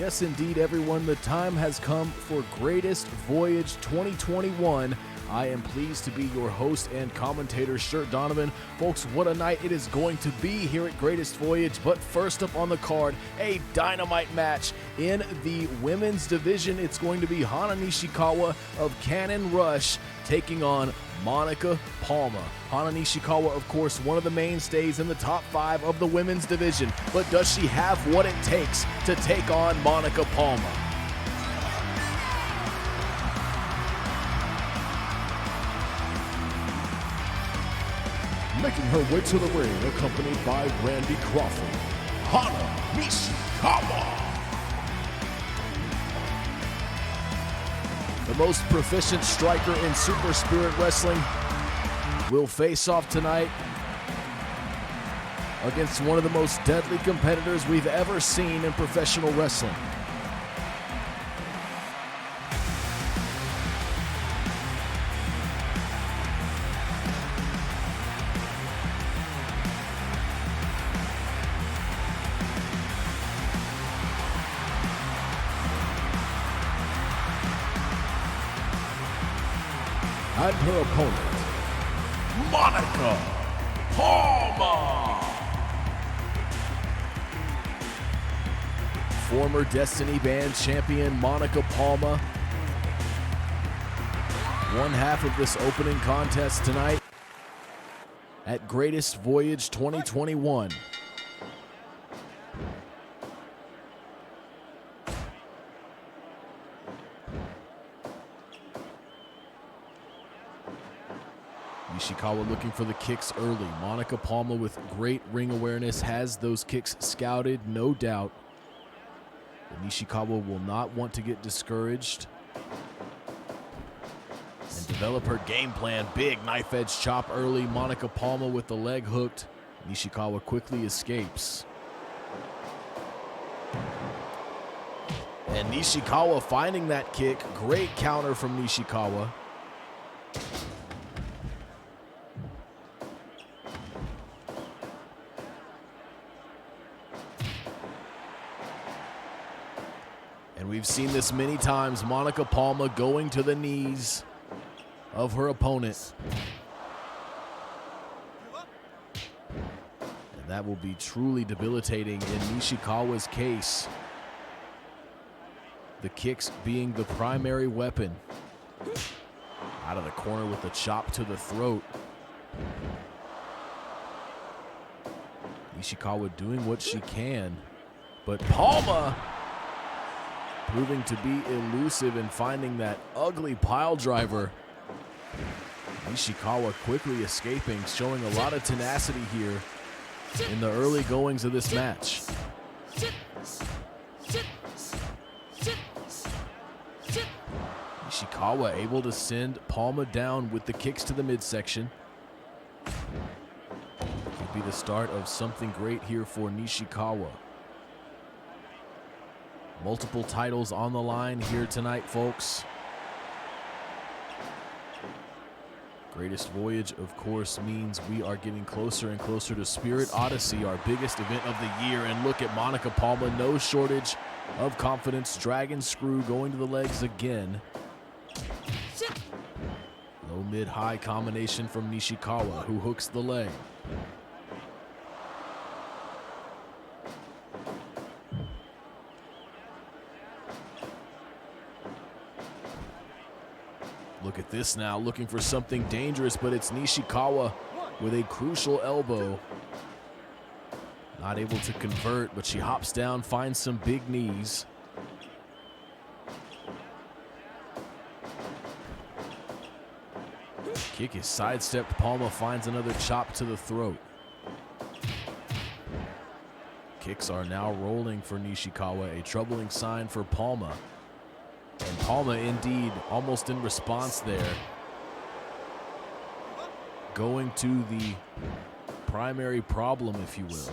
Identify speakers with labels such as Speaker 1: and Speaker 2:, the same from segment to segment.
Speaker 1: Yes, indeed, everyone. The time has come for Greatest Voyage 2021. I am pleased to be your host and commentator, Shirt Donovan. Folks, what a night it is going to be here at Greatest Voyage. But first up on the card, a dynamite match in the women's division. It's going to be HANA Nishikawa of Cannon Rush taking on Monica Palma. HANA Nishikawa, of course, one of the mainstays in the top 5 of the women's division. But does she have what it takes to take on Monica Palma?
Speaker 2: Making her way to the ring, accompanied by Randy Crawford, HANA Nishikawa.
Speaker 1: The most proficient striker in Super Spirit Wrestling will face off tonight against one of the most deadly competitors we've ever seen in professional wrestling.
Speaker 2: And her opponent, Monica Palma.
Speaker 1: Former Destiny Band champion Monica Palma, one half of this opening contest tonight at Greatest Voyage 2021. Nishikawa looking for the kicks early. Monica Palma with great ring awareness has those kicks scouted, no doubt. But Nishikawa will not want to get discouraged and develop her game plan. Big knife edge chop early. Monica Palma with the leg hooked. Nishikawa quickly escapes. And Nishikawa finding that kick. Great counter from Nishikawa. And we've seen this many times, Monica Palma going to the knees of her opponent. And that will be truly debilitating in Nishikawa's case. The kicks being the primary weapon. Out of the corner with the chop to the throat. Nishikawa doing what she can, but Palma proving to be elusive and finding that ugly pile driver. Nishikawa quickly escaping, showing a lot of tenacity here in the early goings of this match. Nishikawa able to send Palma down with the kicks to the midsection. Could be the start of something great here for Nishikawa. Multiple titles on the line here tonight, folks. Greatest Voyage, of course, means we are getting closer and closer to Spirit Odyssey, our biggest event of the year. And look at Monica Palma, no shortage of confidence. Dragon screw going to the legs again. Low, mid, high combination from Nishikawa, who hooks the leg. Look at this now, looking for something dangerous, but it's Nishikawa with a crucial elbow. Not able to convert, but she hops down, finds some big knees. Kick is sidestepped. Palma finds another chop to the throat. Kicks are now rolling for Nishikawa, a troubling sign for Palma. And Palma, indeed, almost in response there, going to the primary problem, if you will.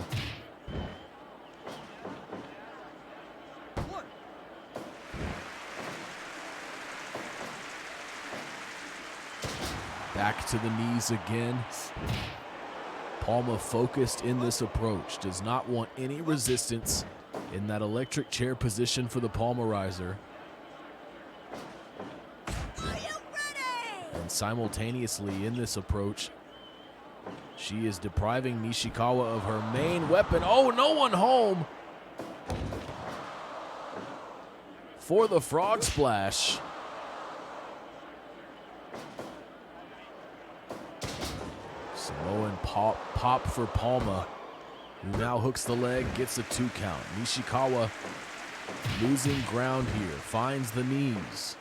Speaker 1: Back to the knees again. Palma focused in this approach, does not want any resistance in that electric chair position for the Palmarizer. And simultaneously in this approach, she is depriving Nishikawa of her main weapon. Oh, no one home for the frog splash. Samoan pop for Palma, who now hooks the leg, gets a 2 count. Nishikawa losing ground here, finds the knees.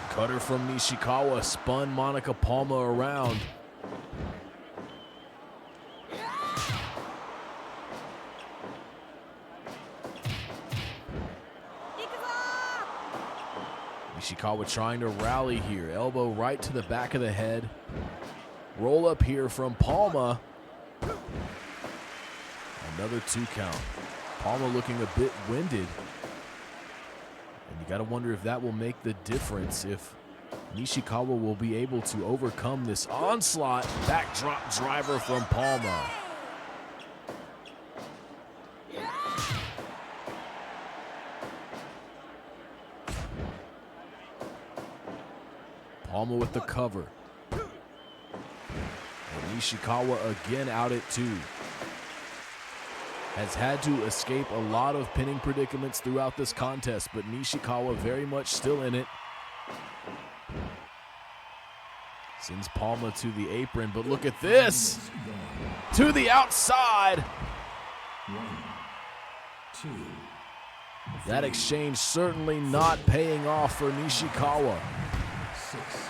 Speaker 1: Cutter from Nishikawa spun Monica Palma around. Nishikawa trying to rally here. Elbow right to the back of the head. Roll up here from Palma. Another 2 count. Palma looking a bit winded. And you got to wonder if that will make the difference, if Nishikawa will be able to overcome this onslaught. Backdrop driver from Palma. Palma with the cover. And Nishikawa again out at 2. Has had to escape a lot of pinning predicaments throughout this contest, but Nishikawa very much still in it. Sends Palma to the apron, but look at this! To the outside!
Speaker 2: 1, 2.
Speaker 1: That exchange certainly not paying off for Nishikawa.
Speaker 2: 6.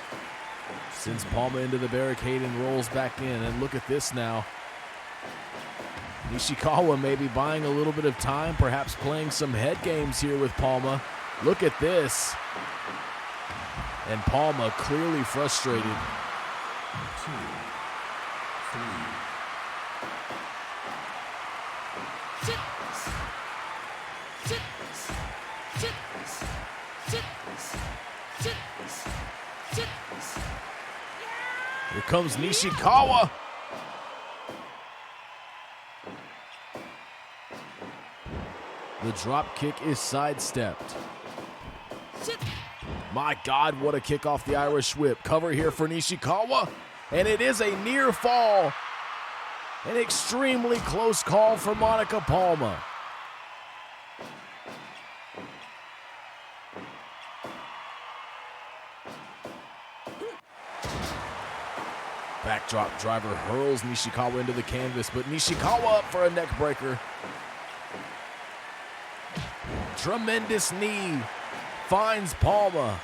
Speaker 1: Sends Palma into the barricade and rolls back in, and look at this now. Nishikawa maybe buying a little bit of time, perhaps playing some head games here with Palma. Look at this. And Palma clearly frustrated.
Speaker 2: 2, 3.
Speaker 1: Here comes Nishikawa. The drop kick is sidestepped. My God, what a kick off the Irish whip. Cover here for Nishikawa, and it is a near fall. An extremely close call for Monica Palma. Backdrop driver hurls Nishikawa into the canvas, but Nishikawa up for a neck breaker. Tremendous knee finds Palma.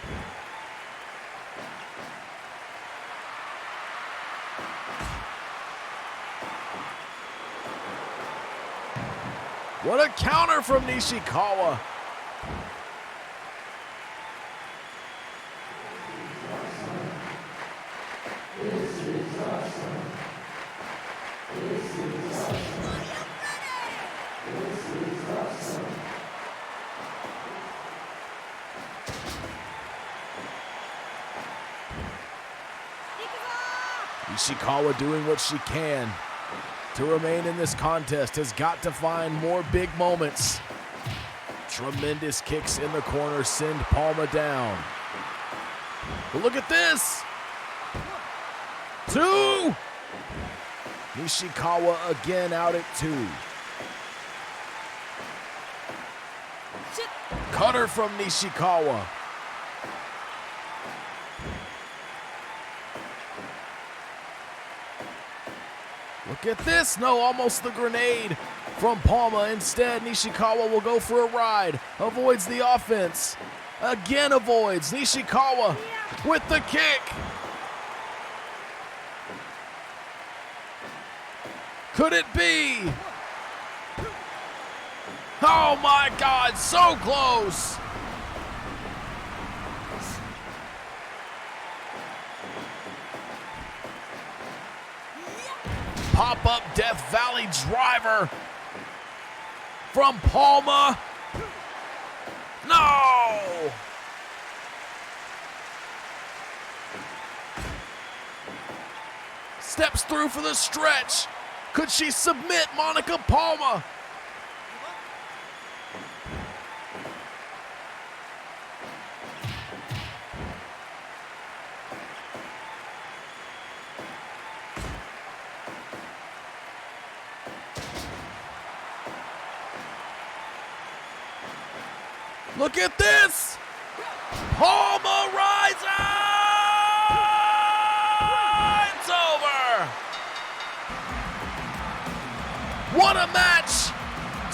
Speaker 1: What a counter from Nishikawa. Nishikawa doing what she can to remain in this contest, has got to find more big moments. Tremendous kicks in the corner send Palma down. But look at this. 2. Nishikawa again out at 2. Cutter from Nishikawa. Look at this. No, almost the grenade from Palma. Instead, Nishikawa will go for a ride. Avoids the offense. Again avoids. Nishikawa with the kick. Could it be? Oh my God, so close. Pop-up Death Valley driver from Palma. No! Steps through for the stretch. Could she submit Monica Palma? Look at this! Palma rises! It's over! What a match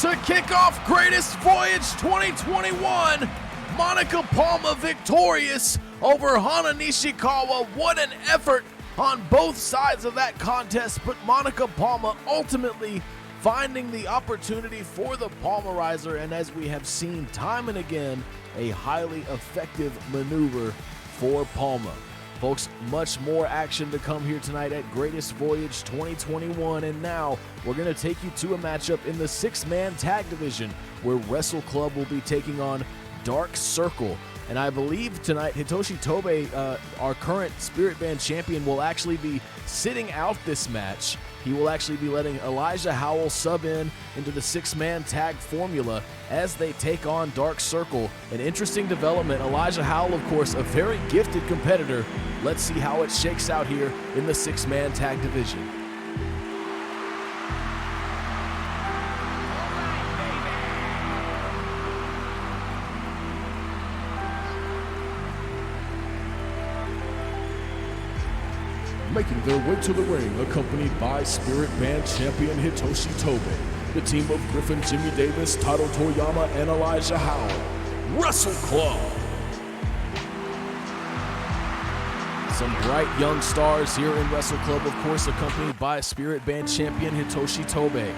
Speaker 1: to kick off Greatest Voyage 2021. Monica Palma victorious over HANA Nishikawa. What an effort on both sides of that contest, but Monica Palma ultimately finding the opportunity for the Palmarizer, and as we have seen time and again, a highly effective maneuver for Palma. Folks, much more action to come here tonight at Greatest Voyage 2021, and now we're going to take you to a matchup in the 6-man tag division where Wrestle Club will be taking on Dark Circle. And I believe tonight Hitoshi Tobe, our current Spirit Band champion, will actually be sitting out this match. He will actually be letting Elijah Howell sub into the 6-man tag formula as they take on Dark Circle. An interesting development. Elijah Howell, of course, a very gifted competitor. Let's see how it shakes out here in the 6-man tag division.
Speaker 2: Making their way to the ring, accompanied by Spirit Band champion Hitoshi Tobe, the team of Griffin Jimmy Davis, Taro Toyama, and Elijah Howell, Wrestle Club.
Speaker 1: Some bright young stars here in Wrestle Club, of course, accompanied by Spirit Band champion Hitoshi Tobe.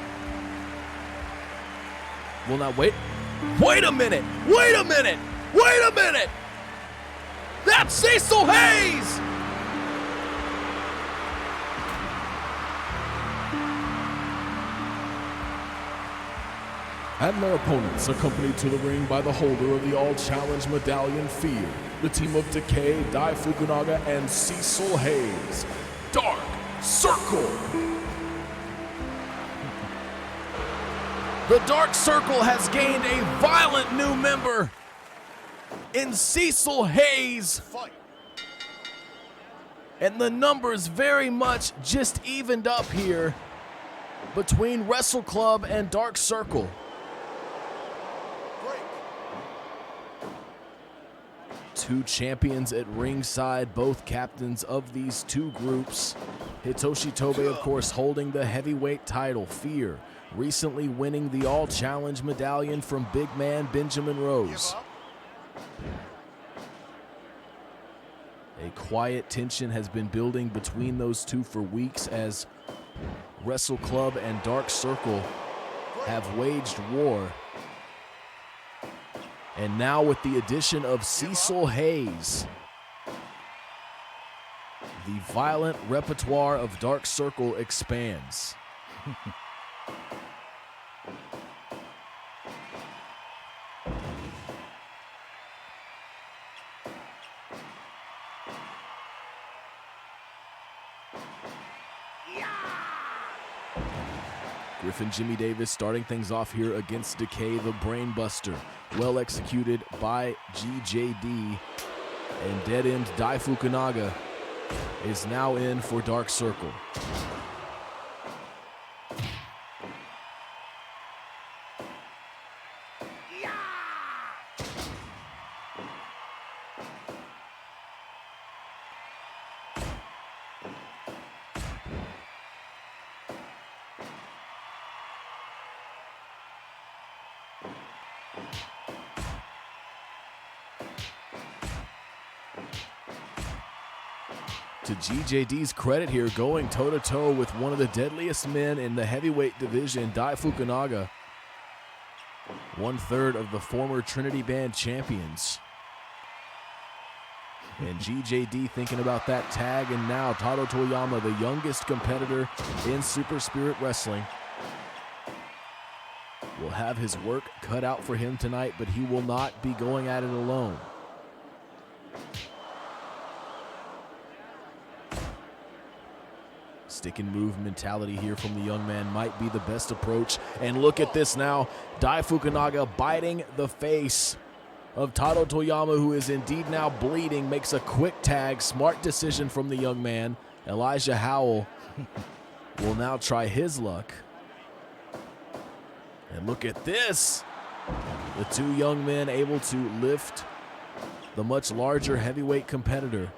Speaker 1: Well, now wait a minute! That's Cecil Hayes!
Speaker 2: And their opponents, accompanied to the ring by the holder of the All Challenge Medallion Fear, the team of Decay, Dai Fukunaga, and Cecil Hayes, Dark Circle.
Speaker 1: The Dark Circle has gained a violent new member in Cecil Hayes. And the numbers very much just evened up here between Wrestle Club and Dark Circle. Two champions at ringside, both captains of these two groups. Hitoshi Tobe, of course, holding the heavyweight title, Fear, recently winning the All Challenge medallion from big man Benjamin Rose. A quiet tension has been building between those two for weeks as Wrestle Club and Dark Circle have waged war. And now with the addition of Cecil Hayes, the violent repertoire of Dark Circle expands. Griffin Jimmy Davis starting things off here against Decay, the Brainbuster. Well executed by GJD. And dead end Dai Fukunaga is now in for Dark Circle. To GJD's credit here, going toe-to-toe with one of the deadliest men in the heavyweight division, Dai Fukunaga, 1/3 of the former Trinity Band champions. And GJD thinking about that tag, and now Taro Toyama, the youngest competitor in Super Spirit Wrestling, will have his work cut out for him tonight, but he will not be going at it alone. Stick and move mentality here from the young man might be the best approach. And look at this now. Dai Fukunaga biting the face of Taro Toyama, who is indeed now bleeding, makes a quick tag. Smart decision from the young man. Elijah Howell will now try his luck. And look at this. The two young men able to lift the much larger heavyweight competitor.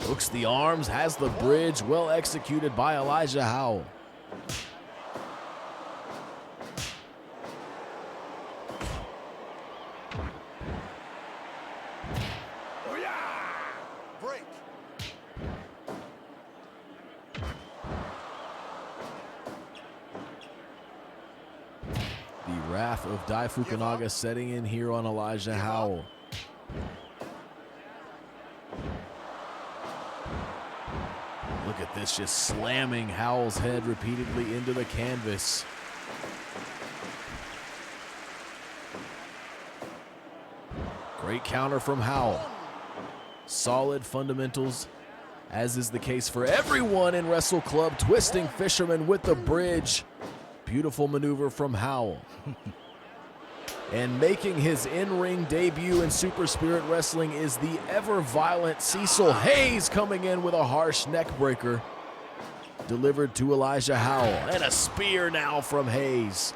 Speaker 1: Hooks the arms, has the bridge, well executed by Elijah Howell.
Speaker 3: Break.
Speaker 1: The wrath of Dai Fukunaga setting in here on Elijah Howell. Look at this, just slamming Howell's head repeatedly into the canvas. Great counter from Howell. Solid fundamentals, as is the case for everyone in Wrestle Club. Twisting Fisherman with the bridge. Beautiful maneuver from Howell. And making his in-ring debut in Super Spirit Wrestling is the ever-violent Cecil Hayes, coming in with a harsh neck breaker. Delivered to Elijah Howell. And a spear now from Hayes.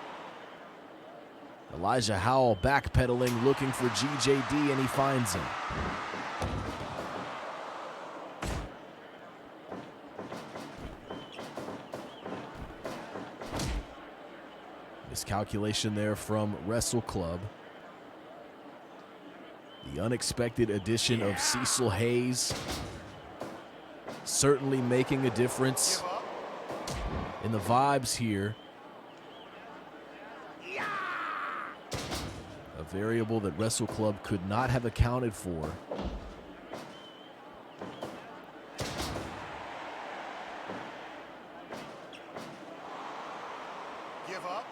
Speaker 1: Elijah Howell backpedaling, looking for GJD, and he finds him. Miscalculation there from Wrestle Club. The unexpected addition of Cecil Hayes certainly making a difference in the vibes here. A variable that Wrestle Club could not have accounted for.
Speaker 3: Give up.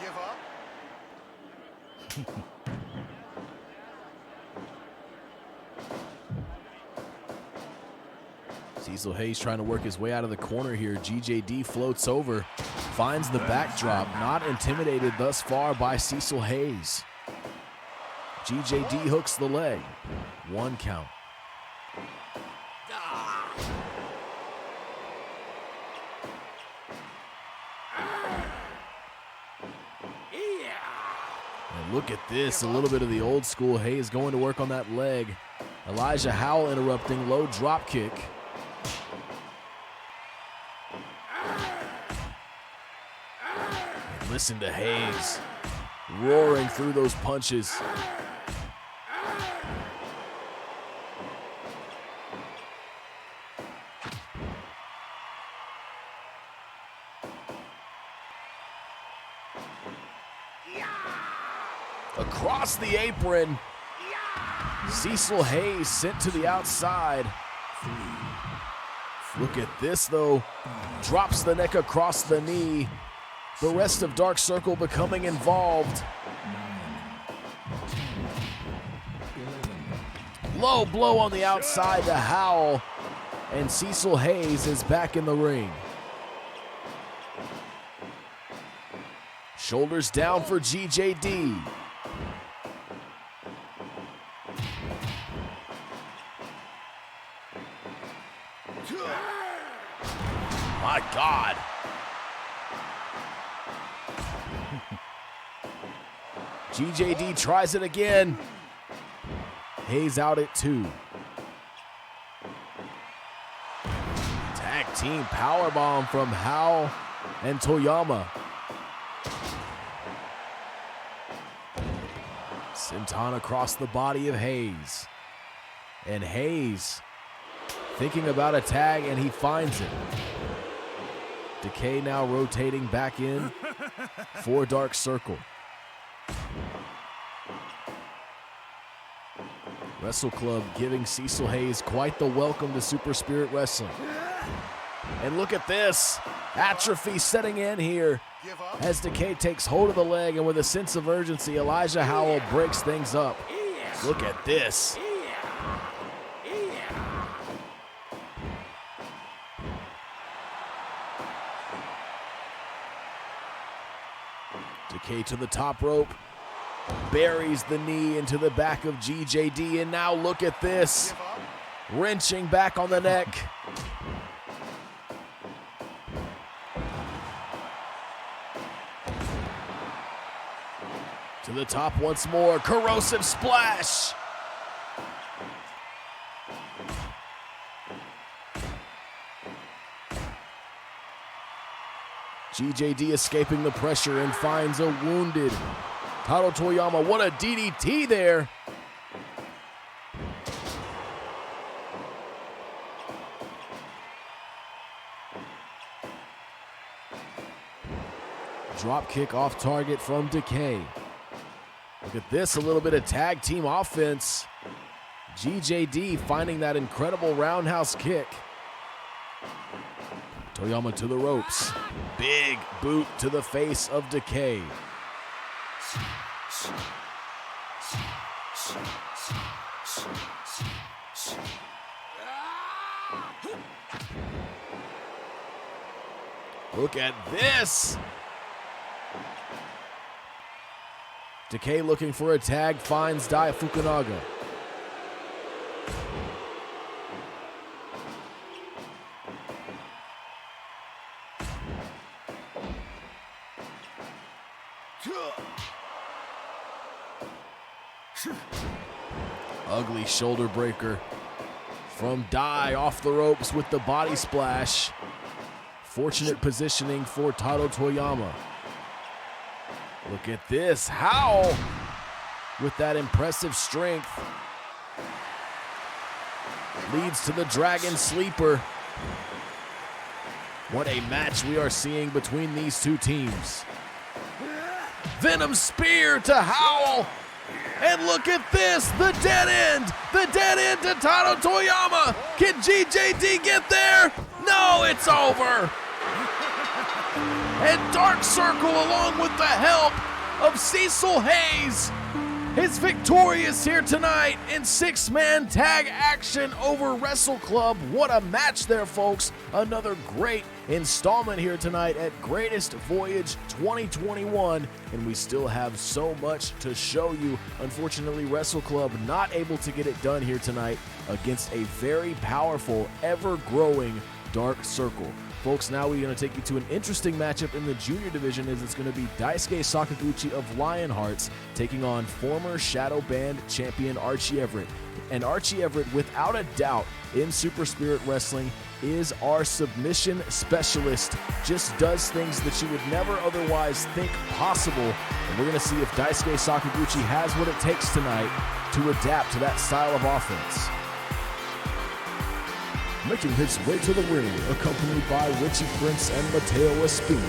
Speaker 3: Give up.
Speaker 1: Cecil Hayes trying to work his way out of the corner here. GJD floats over, finds the backdrop. Not intimidated thus far by Cecil Hayes. GJD hooks the leg. 1 count. And look at this, a little bit of the old school. Hayes going to work on that leg. Elijah Howell interrupting, low drop kick. And listen to Hayes roaring through those punches. Across the apron, Cecil Hayes sent to the outside. Look at this though, drops the neck across the knee. The rest of Dark Circle becoming involved. Low blow on the outside to Howell, and Cecil Hayes is back in the ring. Shoulders down for GJD. My God. GJD tries it again. Hayes out at 2. Tag team powerbomb from Howell and Toyama. Senton across the body of Hayes. And Hayes thinking about a tag, and he finds it. Decay now rotating back in for Dark Circle. Wrestle Club giving Cecil Hayes quite the welcome to Super Spirit Wrestling. And look at this. Atrophy setting in here
Speaker 3: Give up.
Speaker 1: as Decay takes hold of the leg, and with a sense of urgency, Elijah Howell breaks things up. Look at this. Decay to the top rope, buries the knee into the back of GJD, and now look at this.
Speaker 3: Give up.
Speaker 1: Wrenching back on the neck. To the top once more, corrosive splash. GJD escaping the pressure and finds a wounded Taro Toyama. What a DDT there. Drop kick off target from Decay. Look at this, a little bit of tag team offense. GJD finding that incredible roundhouse kick. Toyama to the ropes. Big boot to the face of Decay. Look at this. Decay looking for a tag, finds Dai Fukunaga. Ugly shoulder breaker from Dai off the ropes with the body splash. Fortunate positioning for Taro Toyama. Look at this, Howell with that impressive strength. Leads to the Dragon Sleeper. What a match we are seeing between these two teams. Venom Spear to Howell. And look at this, the dead end to Taro Toyama. Can GJD get there? No, it's over. And Dark Circle, along with the help of Cecil Hayes, is victorious here tonight in 6-man tag action over Wrestle Club. What a match there, folks. Another great installment here tonight at Greatest Voyage 2021, and we still have so much to show you. Unfortunately, Wrestle Club not able to get it done here tonight against a very powerful, ever-growing Dark Circle. Folks, now we're going to take you to an interesting matchup in the junior division, as it's going to be Daisuke Sakaguchi of Lionhearts taking on former Shadow Band champion Archie Everett. And Archie Everett, without a doubt, in Super Spirit Wrestling, is our submission specialist. Just does things that you would never otherwise think possible. And we're going to see if Daisuke Sakaguchi has what it takes tonight to adapt to that style of offense.
Speaker 2: Making his way to the ring, accompanied by Richie Prince and Mateo Espino,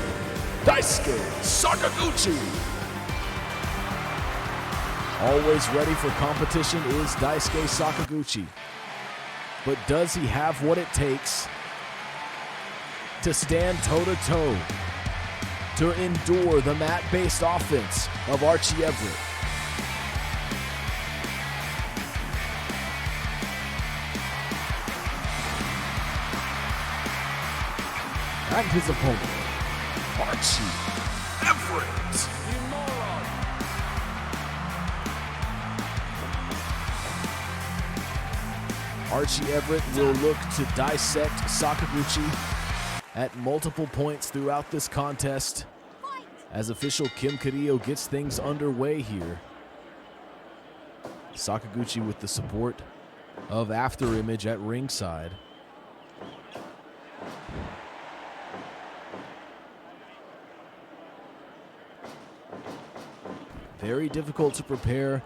Speaker 2: Daisuke Sakaguchi.
Speaker 1: Always ready for competition is Daisuke Sakaguchi. But does he have what it takes to stand toe-to-toe, to endure the mat-based offense of Archie Everett? And his opponent, Archie Everett. Archie Everett will look to dissect Sakaguchi at multiple points throughout this contest as official Kim Carrillo gets things underway here. Sakaguchi with the support of After Image at ringside. Very difficult to prepare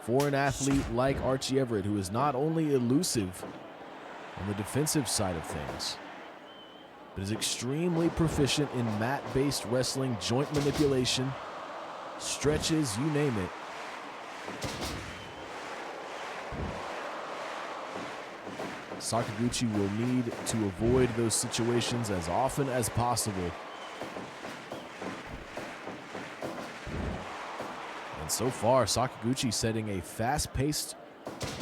Speaker 1: for an athlete like Archie Everett, who is not only elusive on the defensive side of things, but is extremely proficient in mat-based wrestling, joint manipulation, stretches, you name it. Sakaguchi will need to avoid those situations as often as possible. And so far, Sakaguchi setting a fast-paced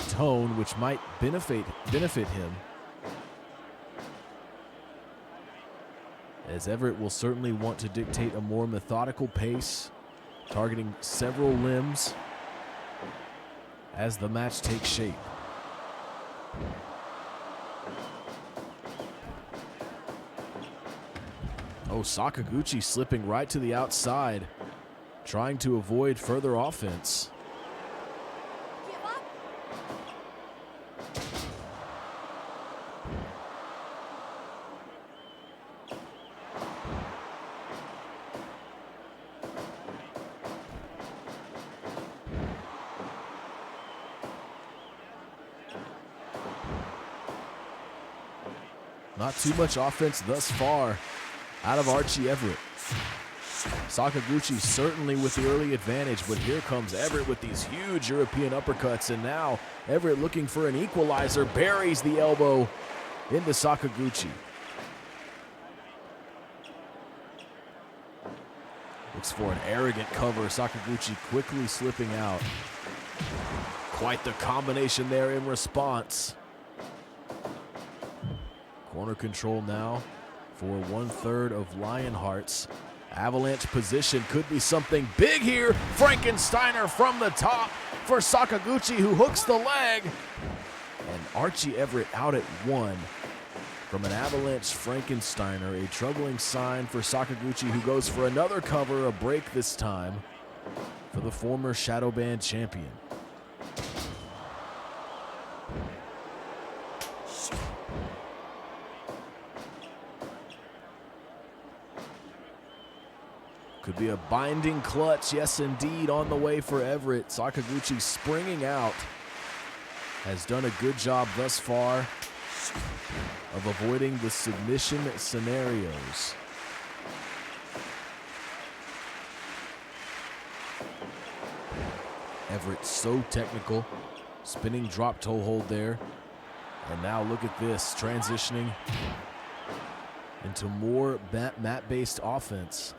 Speaker 1: tone which might benefit him, as Everett will certainly want to dictate a more methodical pace, targeting several limbs as the match takes shape. Oh, Sakaguchi slipping right to the outside, trying to avoid further offense. Not too much offense thus far out of Archie Everett. Sakaguchi certainly with the early advantage, but here comes Everett with these huge European uppercuts, and now Everett looking for an equalizer, buries the elbow into Sakaguchi. Looks for an arrogant cover, Sakaguchi quickly slipping out. Quite the combination there in response. Corner control now for 1/3 of Lionheart's. Avalanche position could be something big here. Frankensteiner from the top for Sakaguchi, who hooks the leg. And Archie Everett out at 1 from an Avalanche Frankensteiner. A troubling sign for Sakaguchi, who goes for another cover, a break this time for the former Shadow Band champion. Could be a binding clutch, yes indeed, on the way for Everett. Sakaguchi springing out. Has done a good job thus far of avoiding the submission scenarios. Everett so technical. Spinning drop toe hold there. And now look at this, transitioning into more mat-based offense.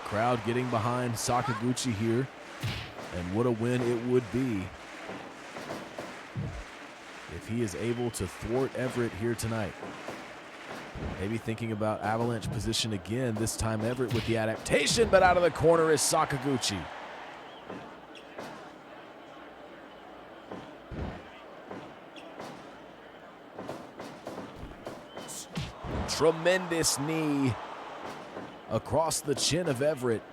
Speaker 1: Crowd getting behind Sakaguchi here, and what a win it would be if he is able to thwart Everett here tonight. Maybe thinking about Avalanche position again, this time Everett with the adaptation, but out of the corner is Sakaguchi. Tremendous knee across the chin of Everett.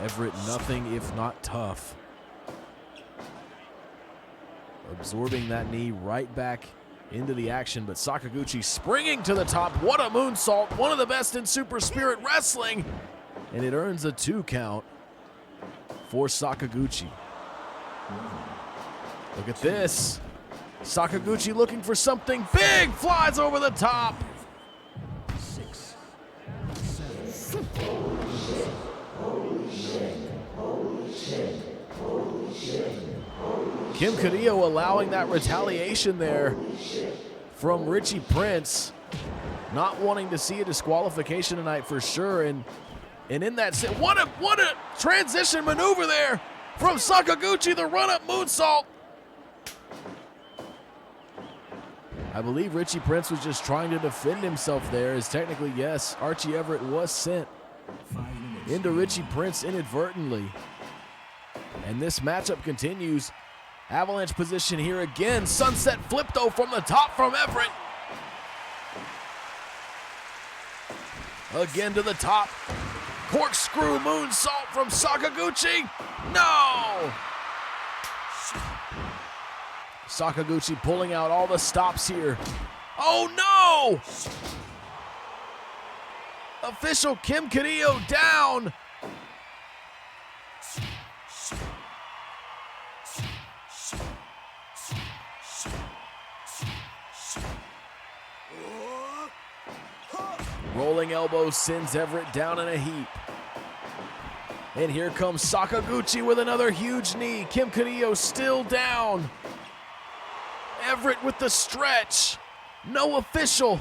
Speaker 1: Everett nothing if not tough. Absorbing that knee right back into the action, but Sakaguchi springing to the top. What a moonsault, one of the best in Super Spirit Wrestling. And it earns a 2 count for Sakaguchi. Look at this. Sakaguchi looking for something big, flies over the top.
Speaker 2: 6, 7.
Speaker 1: Kim Carrillo allowing that retaliation there from Richie Prince. Not wanting to see a disqualification tonight for sure. And in that, what a transition maneuver there from Sakaguchi, the run-up moonsault. I believe Richie Prince was just trying to defend himself there, as technically, yes, Archie Everett was sent into Richie Prince inadvertently. And this matchup continues. Avalanche position here again. Sunset flip though from the top from Everett. Again to the top. Corkscrew moonsault from Sakaguchi. No! Sakaguchi pulling out all the stops here. Oh no! Official Kim Carrillo down. rolling elbow sends Everett down in a heap. And here comes Sakaguchi with another huge knee. Kim Carrillo still down. Everett with the stretch. No official.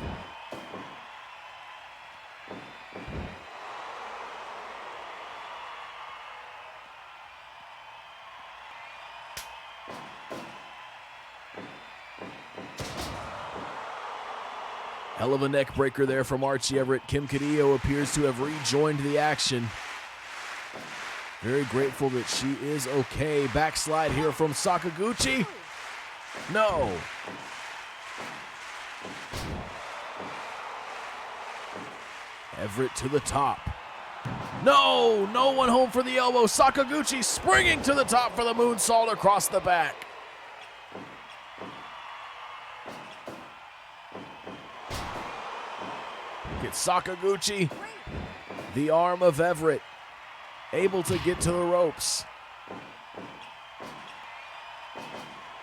Speaker 1: Hell of a neck breaker there from Archie Everett. Kim Carrillo appears to have rejoined the action. Very grateful that she is okay. Backslide here from Sakaguchi. No. Everett to the top. No, no one home for the elbow. Sakaguchi springing to the top for the moonsault across the back. Look at Sakaguchi, the arm of Everett, able to get to the ropes.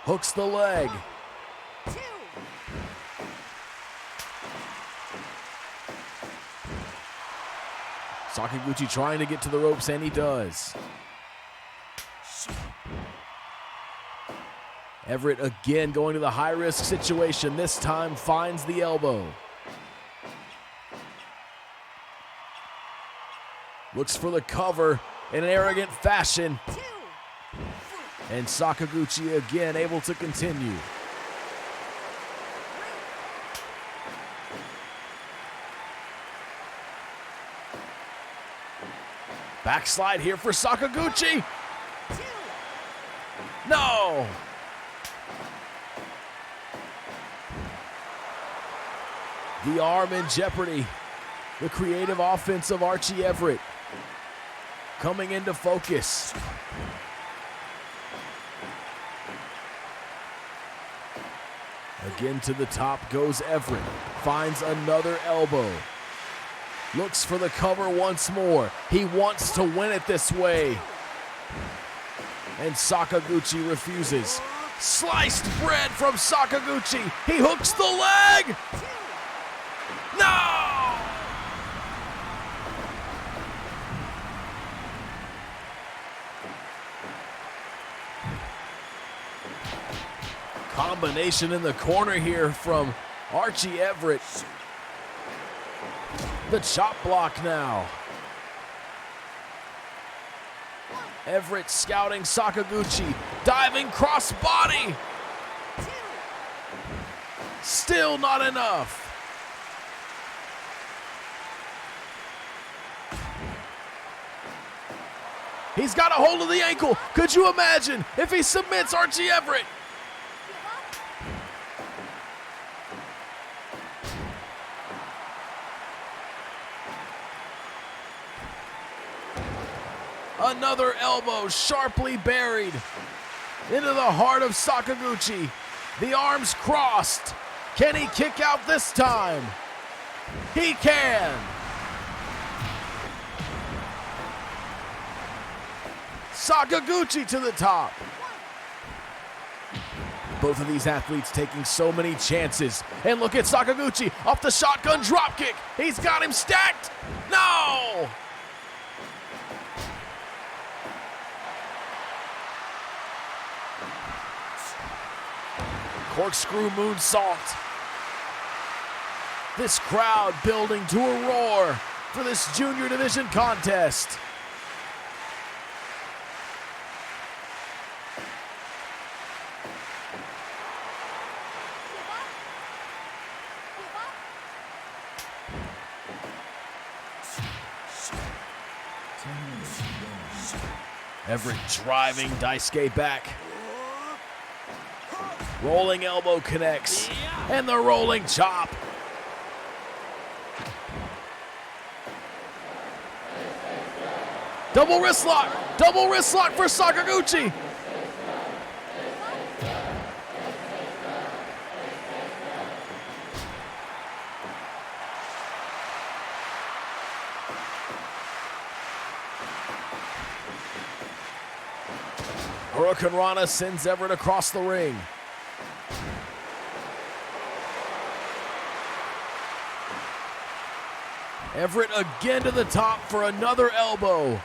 Speaker 1: Hooks the leg. Sakaguchi trying to get to the ropes, and he does. Everett again going to the high-risk situation. This time finds the elbow. Looks for the cover in an arrogant fashion. And Sakaguchi again able to continue. Backslide here for Sakaguchi. No! The arm in jeopardy. The creative offense of Archie Everett coming into focus. Again to the top goes Everett. Finds another elbow. Looks for the cover once more. He wants to win it this way. And Sakaguchi refuses. Sliced bread from Sakaguchi. He hooks the leg. No! Combination in the corner here from Archie Everett. The chop block now. Everett scouting Sakaguchi. Diving crossbody. Still not enough. He's got a hold of the ankle. Could you imagine if he submits Archie Everett? Another elbow sharply buried into the heart of Sakaguchi. The arms crossed. Can he kick out this time? He can. Sakaguchi to the top. Both of these athletes taking so many chances. And look at Sakaguchi off the shotgun dropkick. He's got him stacked. No! Corkscrew moonsault. This crowd building to a roar for this junior division contest. Everett driving Daisuke back. Rolling elbow connects. And the rolling chop. Double wrist lock. Double wrist lock for Sakaguchi. Hurricane Rana sends Everett across the ring. Everett again to the top for another elbow.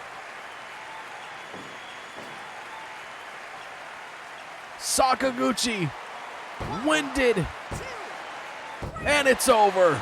Speaker 1: Sakaguchi, winded, and it's over.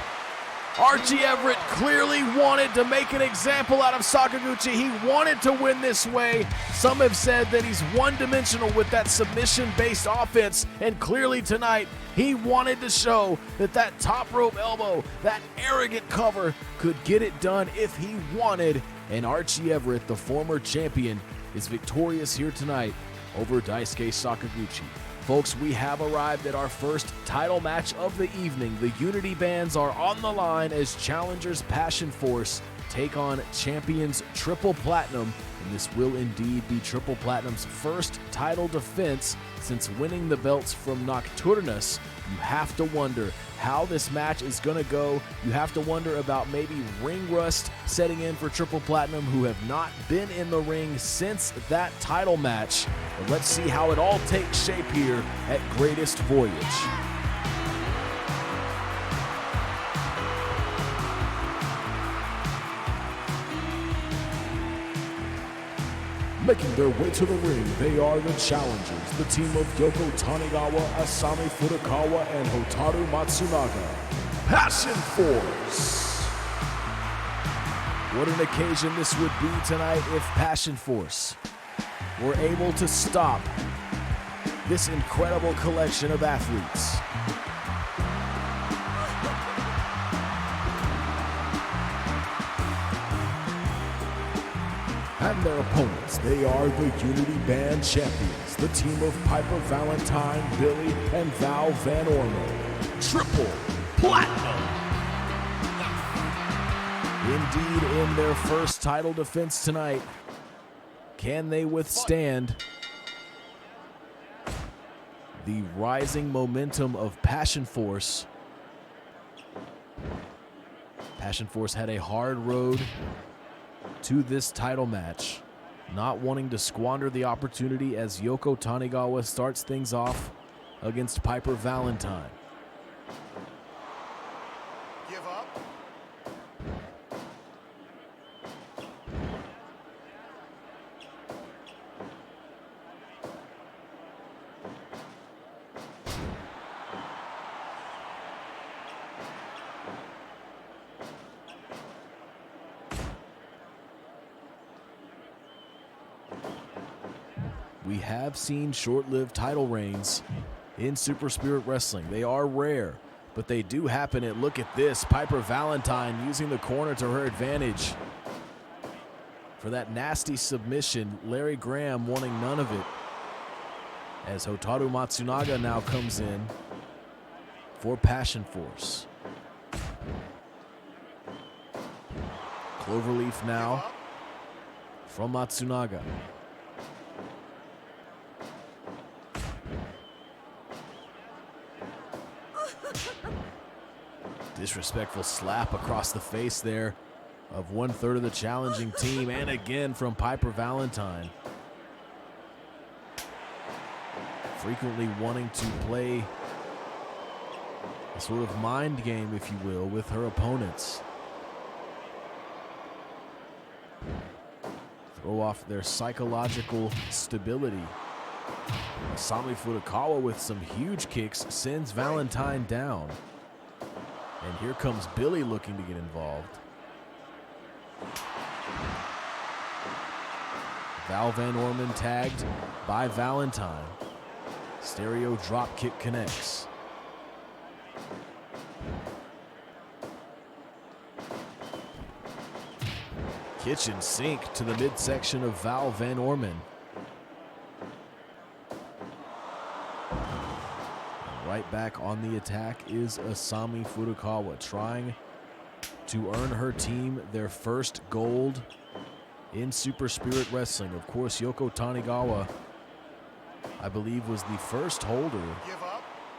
Speaker 1: Archie Everett clearly wanted to make an example out of Sakaguchi. He wanted to win this way. Some have said that he's one-dimensional with that submission-based offense, and clearly tonight he wanted to show that that top rope elbow, that arrogant cover, could get it done if he wanted. And Archie Everett, the former champion, is victorious here tonight over Daisuke Sakaguchi. Folks, we have arrived at our first title match of the evening. The Unity bands are on the line as challengers Passion Force take on champions Triple Platinum, and this will indeed be Triple Platinum's first title defense since winning the belts from Nocturnus. You have to wonder how this match is going to go. You have to wonder about maybe ring rust setting in for Triple Platinum, who have not been in the ring since that title match. But let's see how it all takes shape here at Greatest Voyage.
Speaker 2: Making their way to the ring, they are the challengers, the team of Yoko Tanigawa, Asami Furukawa, and Hotaru Matsunaga. Passion Force!
Speaker 1: What an occasion this would be tonight if Passion Force were able to stop this incredible collection of athletes.
Speaker 2: And their opponents, they are the Unity Band champions, the team of Piper Valentine, Billy, and Val Van Ormo. Triple Platinum!
Speaker 1: Indeed, in their first title defense tonight, can they withstand the rising momentum of Passion Force? Passion Force had a hard road to this title match, not wanting to squander the opportunity as Yoko Tanigawa starts things off against Piper Valentine.
Speaker 3: Give up.
Speaker 1: We have seen short-lived title reigns in Super Spirit Wrestling. They are rare, but they do happen. And look at this, Piper Valentine using the corner to her advantage for that nasty submission. Larry Graham wanting none of it, as Hotaru Matsunaga now comes in for Passion Force. Cloverleaf now from Matsunaga. Disrespectful slap across the face there of 1/3 of the challenging team, and again from Piper Valentine. Frequently wanting to play a sort of mind game, if you will, with her opponents. Throw off their psychological stability. Asami Furukawa with some huge kicks sends Valentine down. And here comes Billy looking to get involved. Val Van Orman tagged by Valentine. Stereo drop kick connects. Kitchen sink to the midsection of Val Van Orman. Right back on the attack is Asami Furukawa, trying to earn her team their first gold in Super Spirit Wrestling. Of course, Yoko Tanigawa, I believe, was the first holder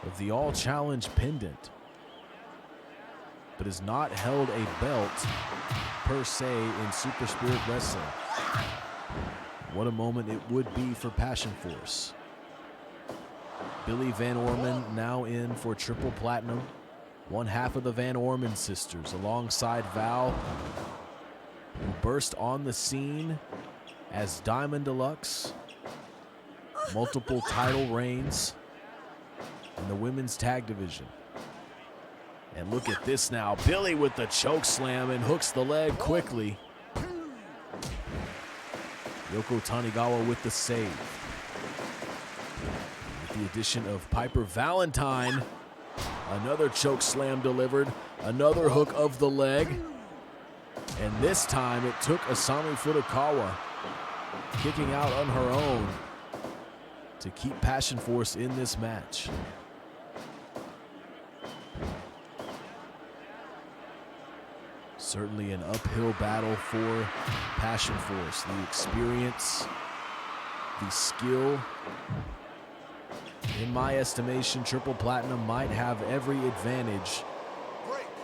Speaker 1: of the All Challenge pendant, but has not held a belt per se in Super Spirit Wrestling. What a moment it would be for Passion Force. Billy Van Orman now in for Triple Platinum. one half of the Van Orman sisters, alongside Val, who burst on the scene as Diamond Deluxe, multiple title reigns in the women's tag division. And look at this now, Billy with the choke slam and hooks the leg quickly. Yoko Tanigawa with the save. With the addition of Piper Valentine, another choke slam delivered, another hook of the leg. And this time it took Asami Furukawa kicking out on her own to keep Passion Force in this match. Certainly an uphill battle for Passion Force. The experience, the skill. In my estimation, Triple Platinum might have every advantage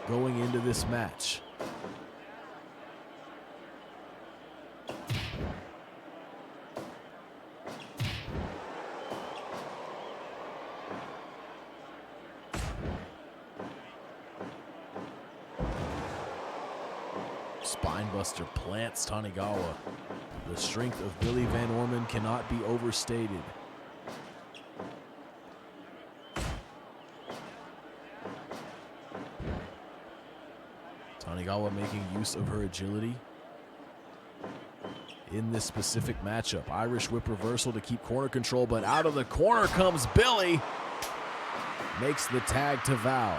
Speaker 1: going into this match. Spinebuster plants Tanigawa. The strength of Billy Van Orman cannot be overstated. Tanigawa making use of her agility in this specific matchup. Irish whip reversal to keep corner control, but out of the corner comes Billy. Makes the tag to Val.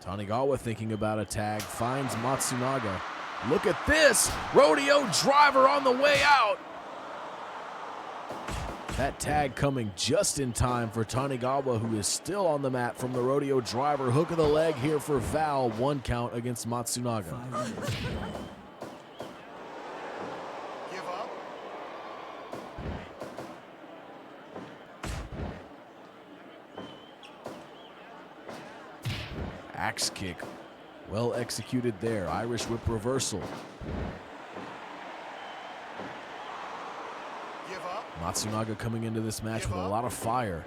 Speaker 1: Tanigawa thinking about a tag, finds Matsunaga. Look at this! Rodeo driver on the way out! That tag coming just in time for Tanigawa, who is still on the mat from the rodeo driver. Hook of the leg here for Val. 1 count against Matsunaga.
Speaker 3: Give up.
Speaker 1: Axe kick. Well executed there. Irish whip reversal. Matsunaga coming into this match with a lot of fire,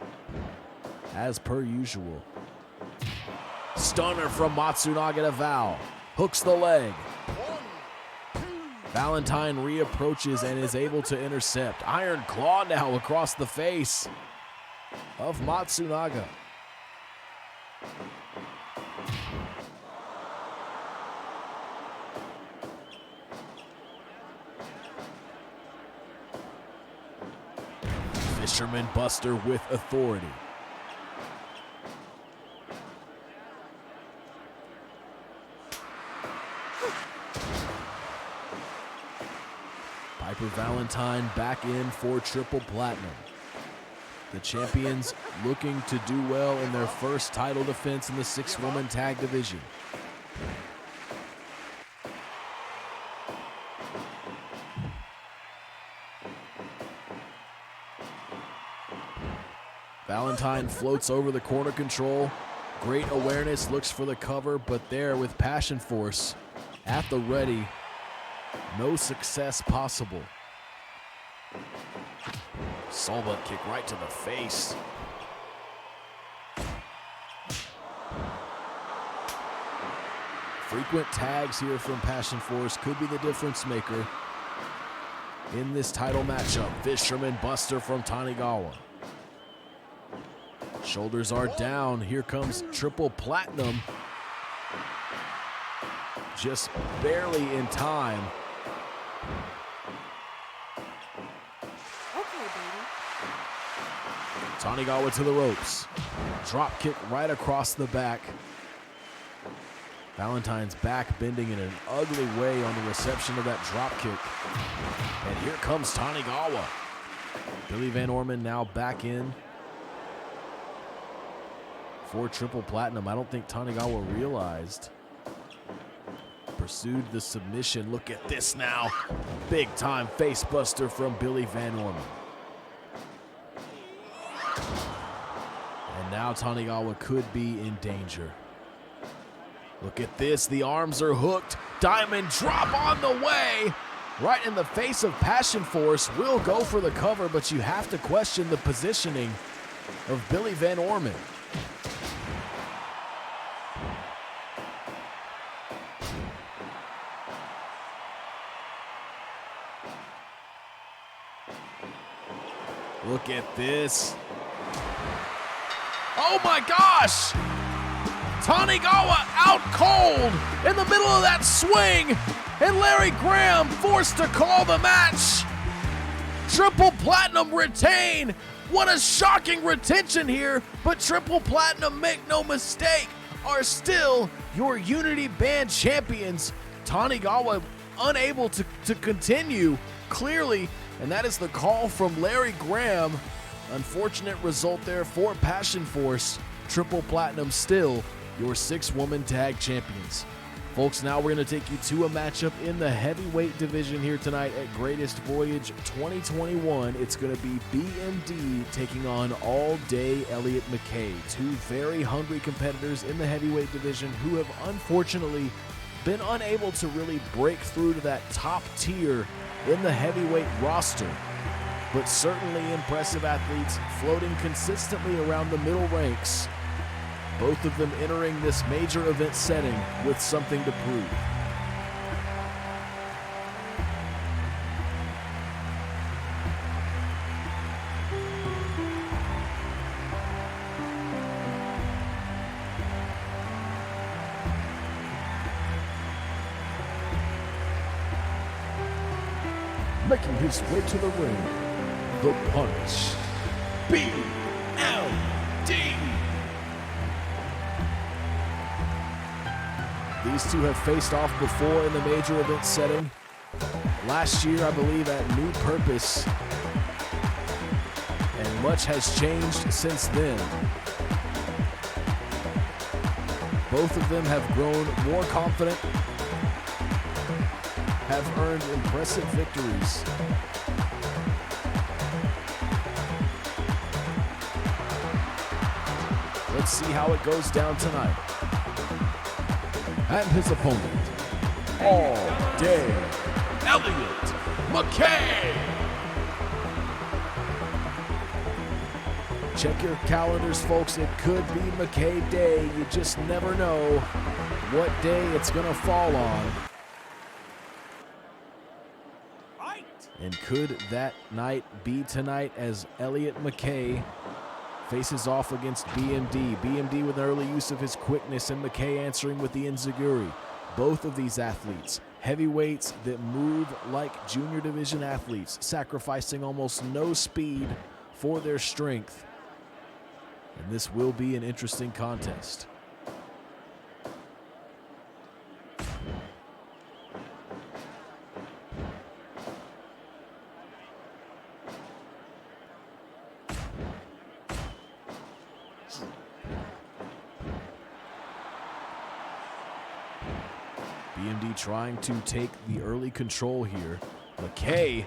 Speaker 1: as per usual. Stunner from Matsunaga to Val. Hooks the leg. Valentine reapproaches and is able to intercept. Iron Claw now across the face of Matsunaga. Fisherman Buster with authority. Piper Valentine back in for Triple Platinum. The champions looking to do well in their first title defense in the 6-woman tag division. Valentine floats over the corner control. Great awareness, looks for the cover, but there with Passion Force at the ready, no success possible. Sawbutt kick right to the face. Frequent tags here from Passion Force could be the difference maker in this title matchup. Fisherman Buster from Tanigawa. Shoulders are down. Here comes Triple Platinum. Just barely in time.
Speaker 4: Okay, baby.
Speaker 1: Tanigawa to the ropes. Drop kick right across the back. Valentine's back bending in an ugly way on the reception of that drop kick. And here comes Tanigawa. Billy Van Orman now back in for Triple Platinum. I don't think Tanigawa realized. Pursued the submission. Look at this now. Big time face buster from Billy Van Orman. And now Tanigawa could be in danger. Look at this. The arms are hooked. Diamond drop on the way. right in the face of Passion Force, will go for the cover, but you have to question the positioning of Billy Van Orman. Look at this. Oh my gosh! Tanigawa out cold in the middle of that swing, and Larry Graham forced to call the match. Triple Platinum retain. What a shocking retention here, but Triple Platinum, make no mistake, are still your Unity Band champions. Tanigawa unable to continue, clearly, and that is the call from Larry Graham. Unfortunate result there for Passion Force. Triple Platinum still your 6-woman tag champions. Folks, now we're going to take you to a matchup in the heavyweight division here tonight at Greatest Voyage 2021. It's going to be BMD taking on All Day Elliot McKay, two very hungry competitors in the heavyweight division who have unfortunately been unable to really break through to that top tier in the heavyweight roster. But certainly impressive athletes floating consistently around the middle ranks. Both of them entering this major event setting with something to prove.
Speaker 2: Making his way to the ring, the Punch, BLD.
Speaker 1: These two have faced off before in the major event setting. Last year, I believe, at New Purpose. And much has changed since then. Both of them have grown more confident, have earned impressive victories. Let's see how it goes down tonight.
Speaker 2: And his opponent, All Day Elliot McKay.
Speaker 1: Check your calendars, folks. It could be McKay Day. You just never know what day it's going to fall on. And could that night be tonight as Elliot McKay faces off against BMD. BMD with an early use of his quickness and McKay answering with the enziguri. Both of these athletes, heavyweights that move like junior division athletes, sacrificing almost no speed for their strength. And this will be an interesting contest. BMD trying to take the early control here. McKay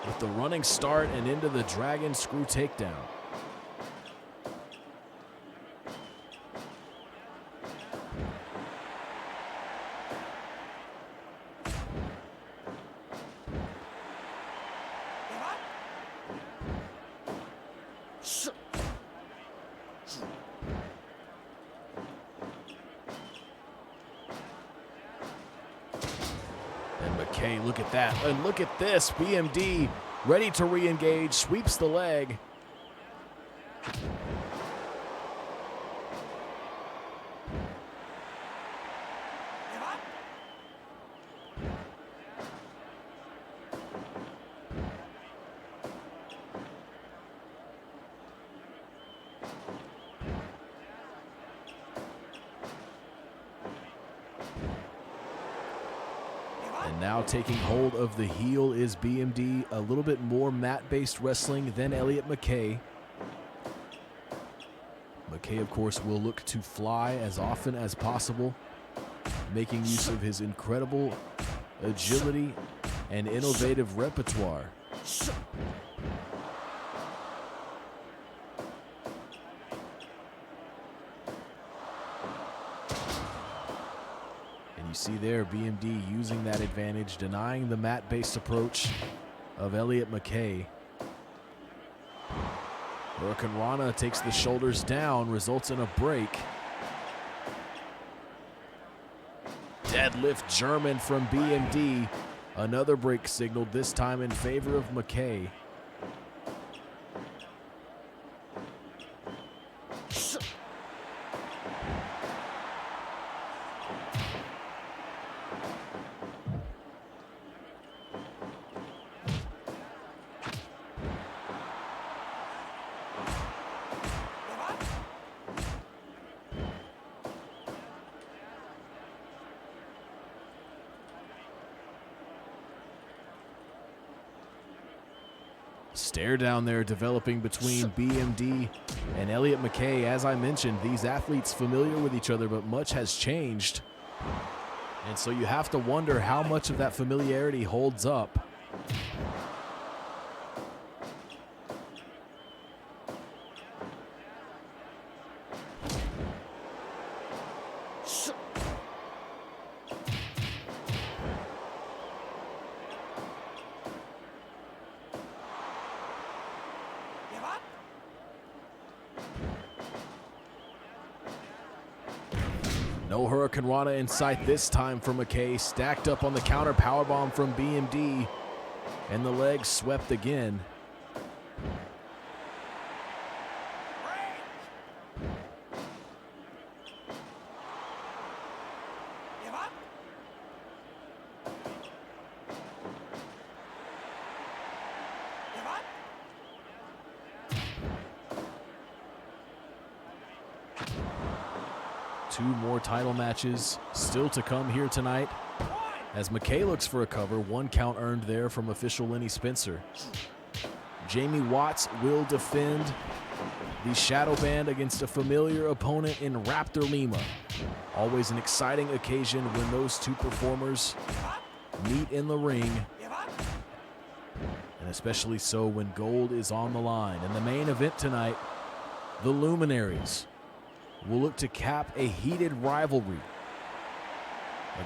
Speaker 1: with the running start and into the dragon screw takedown. McKay, look at that. And look at this. BMD ready to re-engage, sweeps the leg. And now taking hold of the heel is BMD, a little bit more mat-based wrestling than Elliot McKay. McKay, of course, will look to fly as often as possible, making use of his incredible agility and innovative repertoire. And You see there, BMD using that advantage, denying the mat-based approach of ELLIOT MCKAY. Hurricane Rana takes the shoulders down, results in a break. Deadlift German from BMD. Another break signaled, this time in favor of MCKAY. Stare down there developing between BMD and ELLIOT MCKAY. As I mentioned, these athletes familiar with each other, but much has changed. And so you have to wonder how much of that familiarity holds up. No Hurricane Rana in sight this time for MCKAY. Stacked up on the counter powerbomb from BMD. And the legs swept again. Two more title matches still to come here tonight as MCKAY looks for a cover. 1 count earned there from official Lenny Spencer. Jamie Watts will defend the shadow band against a familiar opponent in Raptor Lima. Always an exciting occasion when those two performers meet in the ring, and especially so when gold is on the line. And the main event tonight, the Luminaries will look to cap a heated rivalry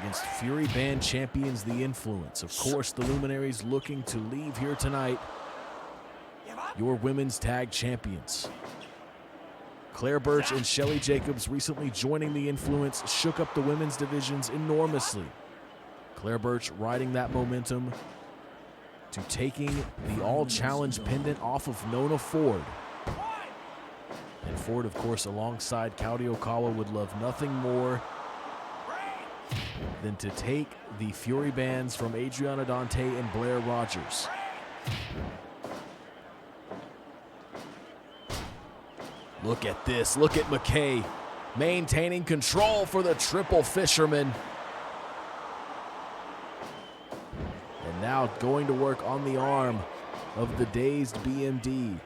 Speaker 1: against Fury Band champions The Influence. Of course, the Luminaries looking to leave here tonight your women's tag champions. Claire Birch and Shelly Jacobs recently joining The Influence shook up the women's divisions enormously. Claire Birch riding that momentum to taking the All-Challenge pendant off of Nona Ford. And Ford, of course, alongside Kaori Okawa, would love nothing more than to take the Fury bands from Adriana Dante and Blair Rogers. Look at this. Look at MCKAY maintaining control for the Triple Fisherman. And now going to work on the arm of the dazed BMD.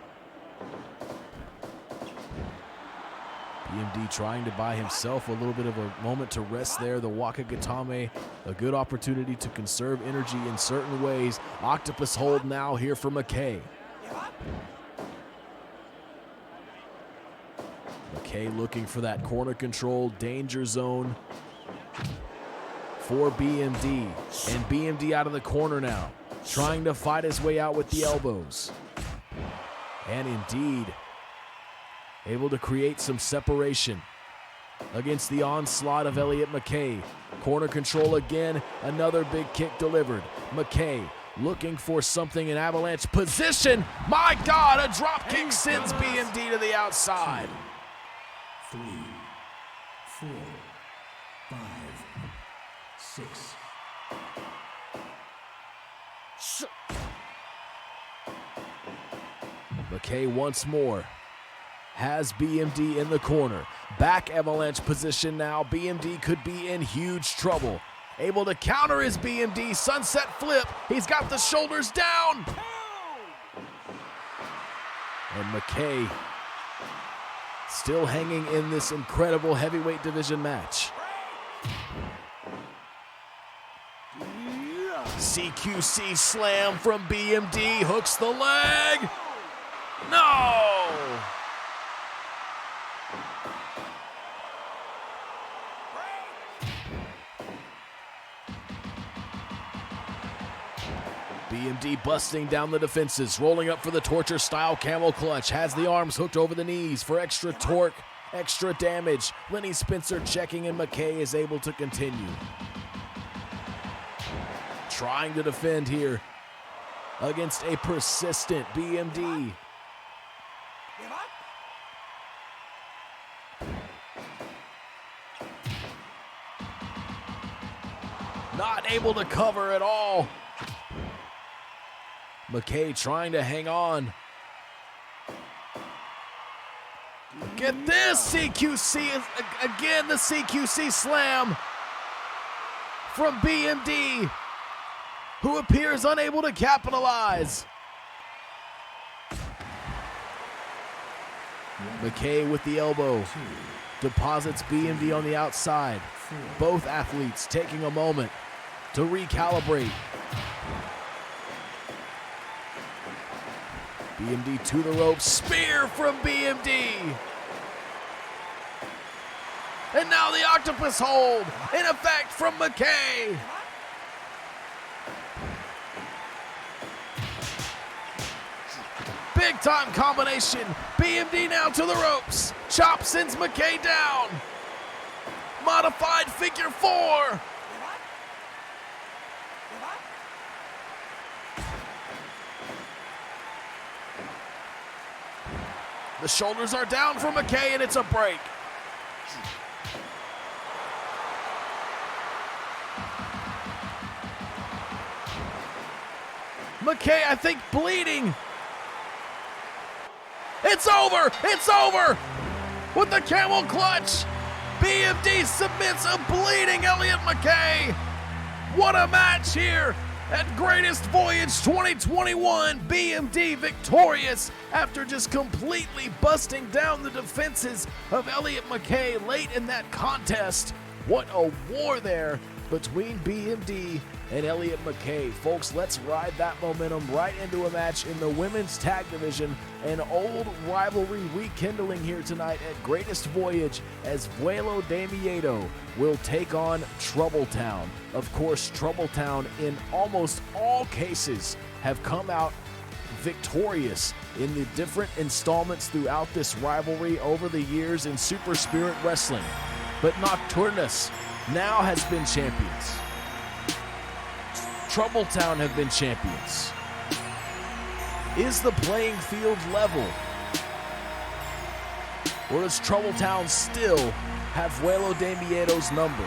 Speaker 1: BMD trying to buy himself a little bit of a moment to rest there. The Wakagatame, a good opportunity to conserve energy in certain ways. Octopus hold now here for MCKAY. MCKAY looking for that corner control, danger zone for BMD. And BMD out of the corner now, trying to fight his way out with the elbows. And indeed, able to create some separation against the onslaught of ELLIOT MCKAY. Corner control again, another big kick delivered. MCKAY looking for something in avalanche position. My God, a drop kick sends BMD to the outside.
Speaker 4: 3, 4, 5, 6.
Speaker 1: MCKAY once more has BMD in the corner. Back avalanche position now. BMD could be in huge trouble. Able to counter his BMD. Sunset flip. He's got the shoulders down. And MCKAY still hanging in this incredible heavyweight division match. CQC slam from BMD. Hooks the leg. No! BMD busting down the defenses, rolling up for the torture-style camel clutch, has the arms hooked over the knees for extra torque, extra damage. Lenny Spencer checking, and MCKAY is able to continue. Trying to defend here against a persistent BMD. Not able to cover at all. MCKAY trying to hang on. Get this, CQC, again the CQC slam from BMD, who appears unable to capitalize. MCKAY with the elbow, deposits BMD on the outside. Both athletes taking a moment to recalibrate. BMD to the ropes, spear from BMD. And now the octopus hold, in effect from MCKAY. Big time combination, BMD now to the ropes. Chop sends MCKAY down. Modified figure 4. The shoulders are down for MCKAY, and it's a break. MCKAY, I think, bleeding. It's over! It's over! With the camel clutch, BMD submits a bleeding Elliot MCKAY. What a match here at Greatest Voyage 2021. BMD victorious after just completely busting down the defenses of Elliot MCKAY late in that contest. What a war there between BMD and Elliot MCKAY. Folks, let's ride that momentum right into a match in the women's tag division. An old rivalry rekindling here tonight at Greatest Voyage as VUELO de MIEDO will take on Troubletown. Of course, Troubletown in almost all cases have come out victorious in the different installments throughout this rivalry over the years in Super Spirit Wrestling. But Nocturnus now has been champions. Troubletown have been champions. Is the playing field level? Or does Troubletown still have VUELO de MIEDO's number?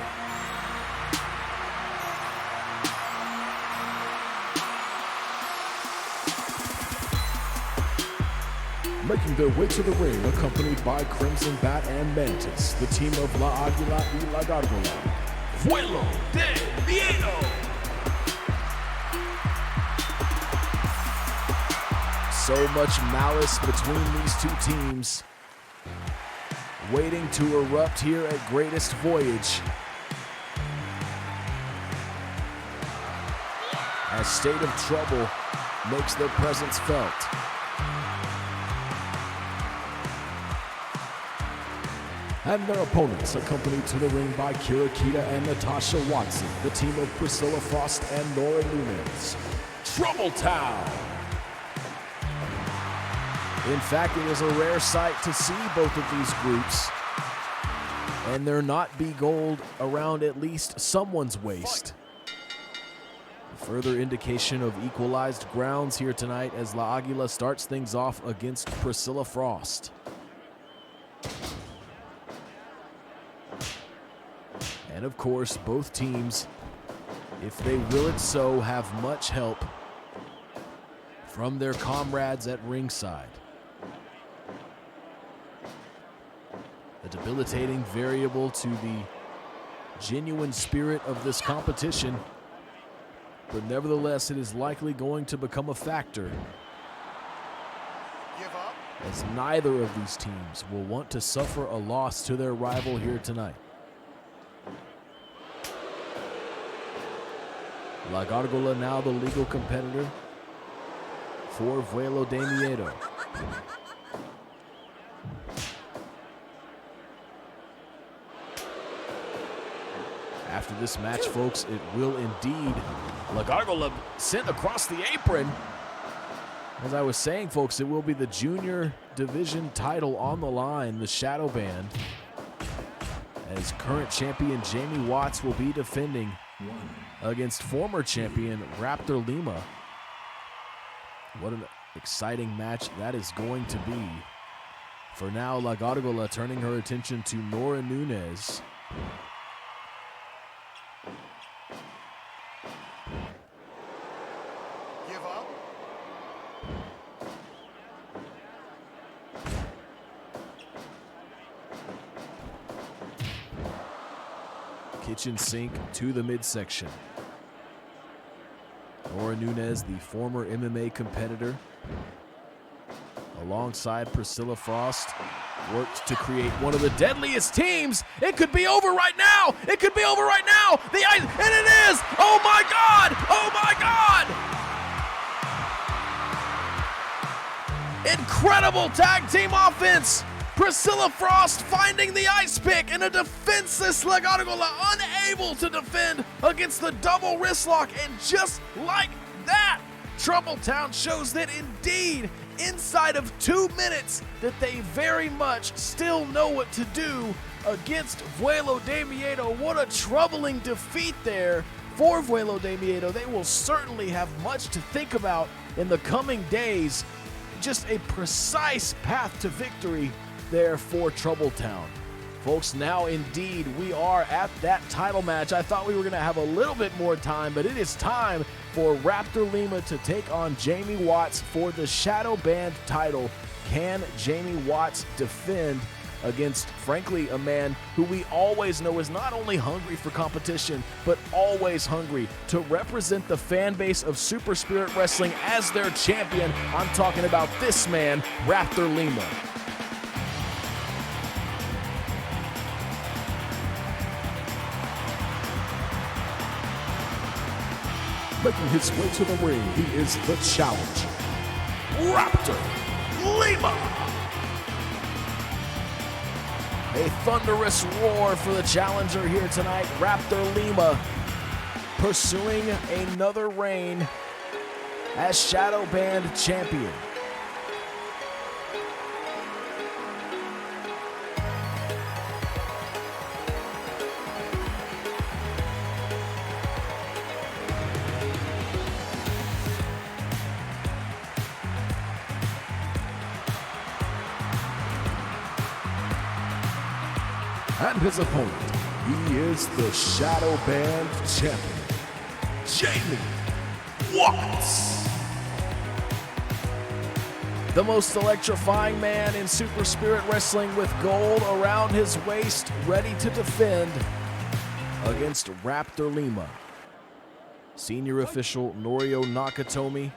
Speaker 2: Making their way to the ring, accompanied by Crimson Bat and Mantis, the team of La Águila y La Gárgola,
Speaker 1: VUELO de MIEDO! So much malice between these two teams, waiting to erupt here at Greatest Voyage. As State of Trouble makes their presence felt.
Speaker 2: And their opponents, accompanied to the ring by Kira Kita and Natasha Watson, the team of Priscilla Frost and Nora Nunes, Troubletown!
Speaker 1: In fact, it is a rare sight to see both of these groups, and there not be gold around at least someone's waist. A further indication of equalized grounds here tonight as La Águila starts things off against Priscilla Frost. And of course, both teams, if they will it so, have much help from their comrades at ringside. A debilitating variable to the genuine spirit of this competition, but nevertheless, it is likely going to become a factor, as neither of these teams will want to suffer a loss to their rival here tonight. La Gárgola now the legal competitor for VUELO de MIEDO. After this match, folks, it will indeed. Lagargola sent across the apron. As I was saying, folks, it will be the junior division title on the line, the Shadow Band, as current champion Jamie Watts will be defending against former champion Raptor Lima. What an exciting match that is going to be. For now, La Gargola turning her attention to Nora Nunez.
Speaker 3: Give up.
Speaker 1: Kitchen sink to the midsection. Nora Nunez, the former MMA competitor, alongside Priscilla Frost, worked to create one of the deadliest teams. It could be over right now. It could be over right now. The ice, and it is. Oh my God. Oh my God. Incredible tag team offense. Priscilla Frost finding the ice pick, and a defenseless La Gargola unable to defend against the double wrist lock. And just like that, Troubletown shows that indeed, inside of 2 minutes, that they very much still know what to do against Vuelo de Miedo. What a troubling defeat there for Vuelo de Miedo. They will certainly have much to think about in the coming days. Just a precise path to victory there for Troubletown. Folks, now indeed we are at that title match. I thought we were going to have a little bit more time, but it is time for Raptor Lima to take on Jamie Watts for the Shadow Band title. Can Jamie Watts defend against, frankly, a man who we always know is not only hungry for competition, but always hungry to represent the fan base of Super Spirit Wrestling as their champion? I'm talking about this man, Raptor Lima.
Speaker 2: Making his way to the ring, he is the challenger, Raptor Lima.
Speaker 1: A thunderous roar for the challenger here tonight. Raptor Lima pursuing another reign as Shadow Band champion.
Speaker 2: And his opponent, he is the Shadow Band champion, Jamie Watts.
Speaker 1: The most electrifying man in Super Spirit Wrestling, with gold around his waist, ready to defend against Raptor Lima. Senior official Norio Nakatomi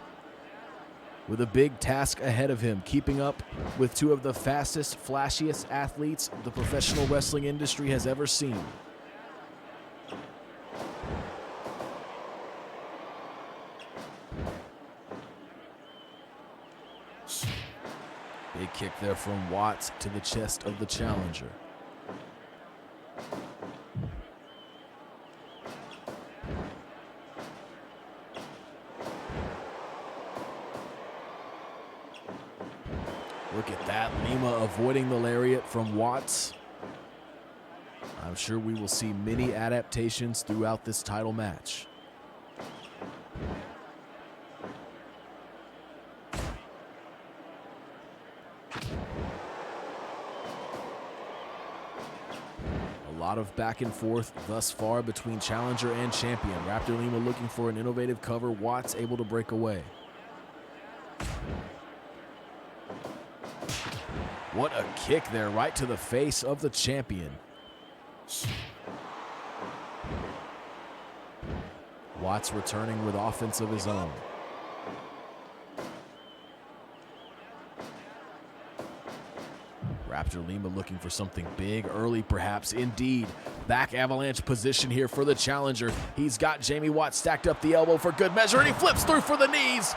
Speaker 1: with a big task ahead of him, keeping up with two of the fastest, flashiest athletes the professional wrestling industry has ever seen. Big kick there from Watts to the chest of the challenger. Look at that, Lima avoiding the lariat from Watts. I'm sure we will see many adaptations throughout this title match. A lot of back and forth thus far between challenger and champion. Raptor Lima looking for an innovative cover. Watts able to break away. What a kick there, right to the face of the champion. Watts returning with offense of his own. Raptor Lima looking for something big early, perhaps. Indeed, back avalanche position here for the challenger. He's got Jamie Watts stacked up the elbow for good measure, and he flips through for the knees.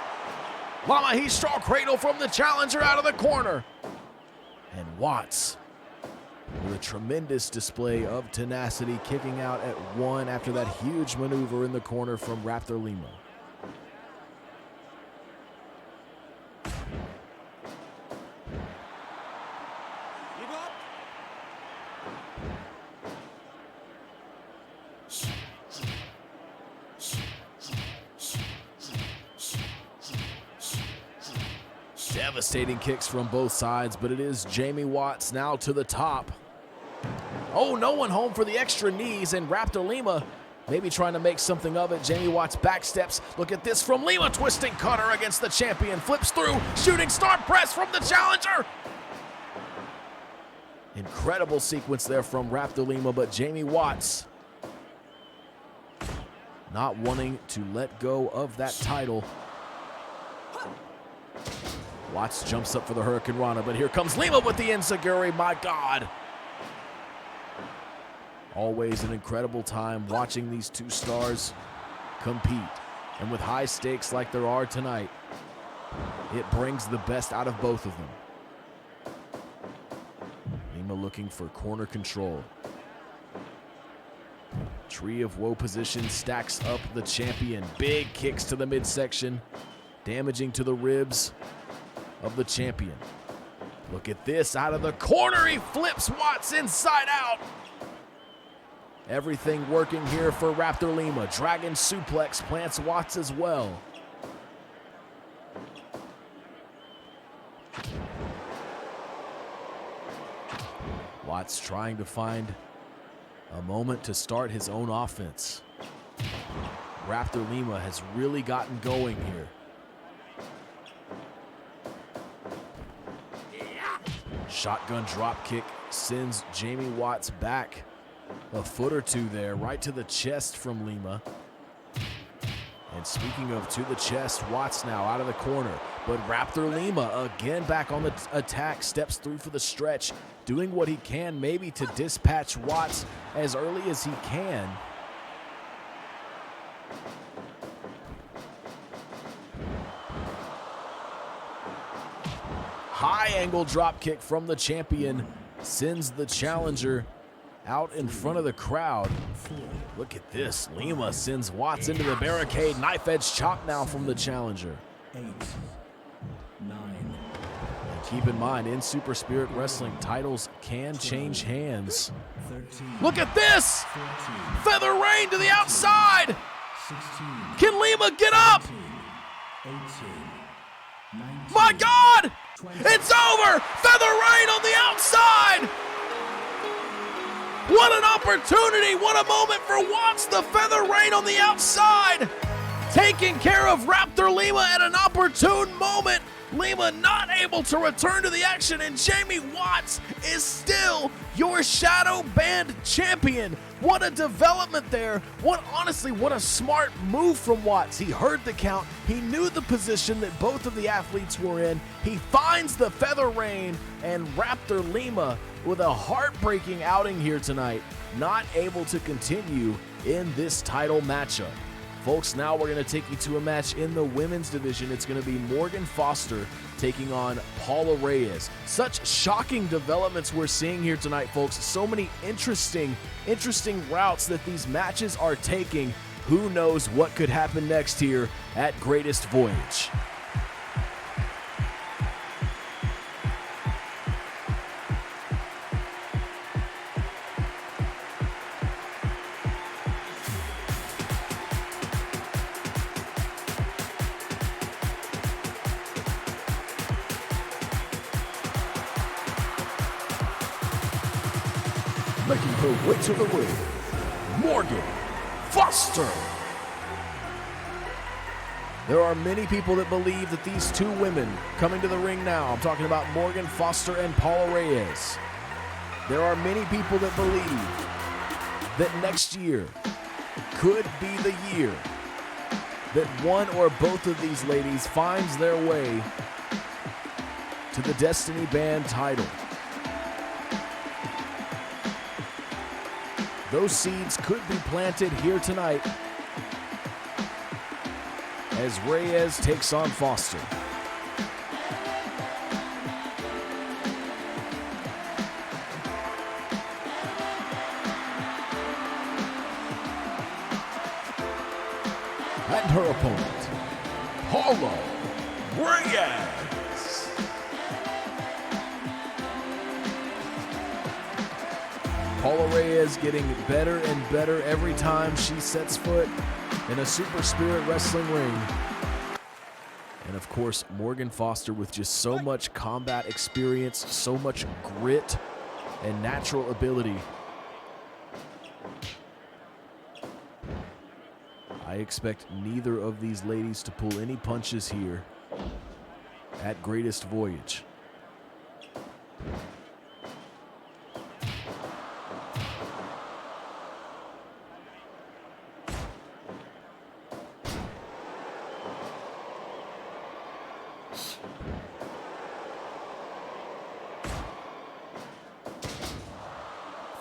Speaker 1: Lama Heat straw cradle from the challenger out of the corner. And Watts with a tremendous display of tenacity, kicking out at 1 after that huge maneuver in the corner from Raptor Lima. Devastating kicks from both sides, but it is Jamie Watts now to the top. Oh, no one home for the extra knees, and Raptor Lima maybe trying to make something of it. Jamie Watts back steps. Look at this from Lima, twisting cutter against the champion. Flips through, shooting star press from the challenger. Incredible sequence there from Raptor Lima, but Jamie Watts not wanting to let go of that title. Watts jumps up for the Hurricane Rana, but here comes Lima with the enziguri. My God. Always an incredible time watching these two stars compete. And with high stakes like there are tonight, it brings the best out of both of them. Lima looking for corner control. Tree of Woe position stacks up the champion. Big kicks to the midsection, damaging to the ribs of the champion. Look at this, out of the corner, he flips Watts inside out. Everything working here for Raptor Lima. Dragon suplex plants Watts as well. Watts trying to find a moment to start his own offense. Raptor Lima has really gotten going here. Shotgun drop kick sends Jamie Watts back a foot or two there, right to the chest from Lima. And speaking of to the chest, Watts now out of the corner. But Raptor Lima again back on the attack, steps through for the stretch, doing what he can maybe to dispatch Watts as early as he can. High angle drop kick from the champion sends the challenger out in front of the crowd. Look at this. Lima sends Watts into the barricade. Knife edge chop now from the challenger.
Speaker 4: 8, 9.
Speaker 1: And keep in mind, in Super Spirit Wrestling, titles can change hands.
Speaker 4: 13.
Speaker 1: Look at this!
Speaker 4: 14.
Speaker 1: Feather Rain to the outside!
Speaker 4: 16.
Speaker 1: Can Lima get up?
Speaker 4: 18. 19.
Speaker 1: My God! It's over! Feather Rain on the outside! What an opportunity! What a moment for Watts! The Feather Rain on the outside! Taking care of Raptor Lima at an opportune moment. Lima not able to return to the action, and Jamie Watts is still your shadow band champion. What a development there. Honestly, what a smart move from Watts. He heard the count. He knew the position that both of the athletes were in. He finds the Feather Rain, and Raptor Lima with a heartbreaking outing here tonight, not able to continue in this title matchup. Folks, now we're going to take you to a match in the women's division. It's going to be Morgan Foster taking on Paula Reyes. Such shocking developments we're seeing here tonight, folks. So many interesting routes that these matches are taking. Who knows what could happen next here at Greatest Voyage.
Speaker 2: Making her way to the ring, Morgan Foster.
Speaker 1: There are many people that believe that these two women coming to the ring now, I'm talking about Morgan Foster and Paula Reyes. There are many people that believe that next year could be the year that one or both of these ladies finds their way to the Destiny Band title. Those seeds could be planted here tonight as Reyes takes on Foster.
Speaker 2: and her opponent, Paula Reyes.
Speaker 1: Paula Reyes getting better and better every time she sets foot in a Super Spirit Wrestling ring. And of course, Morgan Foster with just so much combat experience, so much grit and natural ability. I expect neither of these ladies to pull any punches here at Greatest Voyage.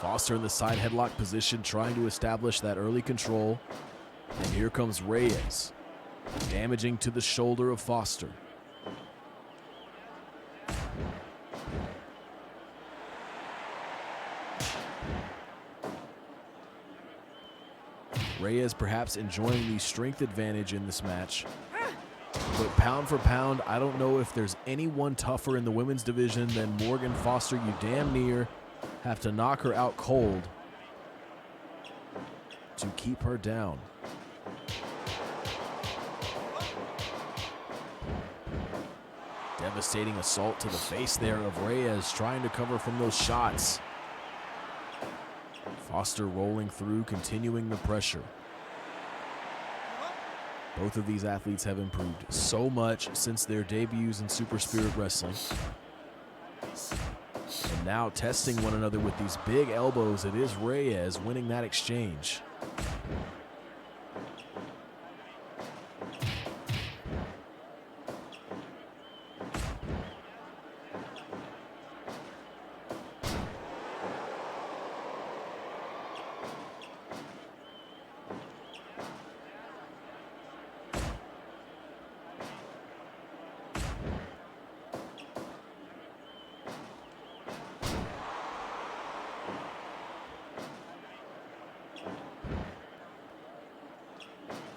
Speaker 1: Foster in the side headlock position, trying to establish that early control. And here comes Reyes, damaging to the shoulder of Foster. Reyes perhaps enjoying the strength advantage in this match. But pound for pound, I don't know if there's anyone tougher in the women's division than Morgan Foster. You damn near have to knock her out cold to keep her down. Devastating assault to the face there of Reyes, trying to cover from those shots. Foster rolling through, continuing the pressure. Both of these athletes have improved so much since their debuts in Super Spirit Wrestling. And now testing one another with these big elbows. It is Reyes winning that exchange.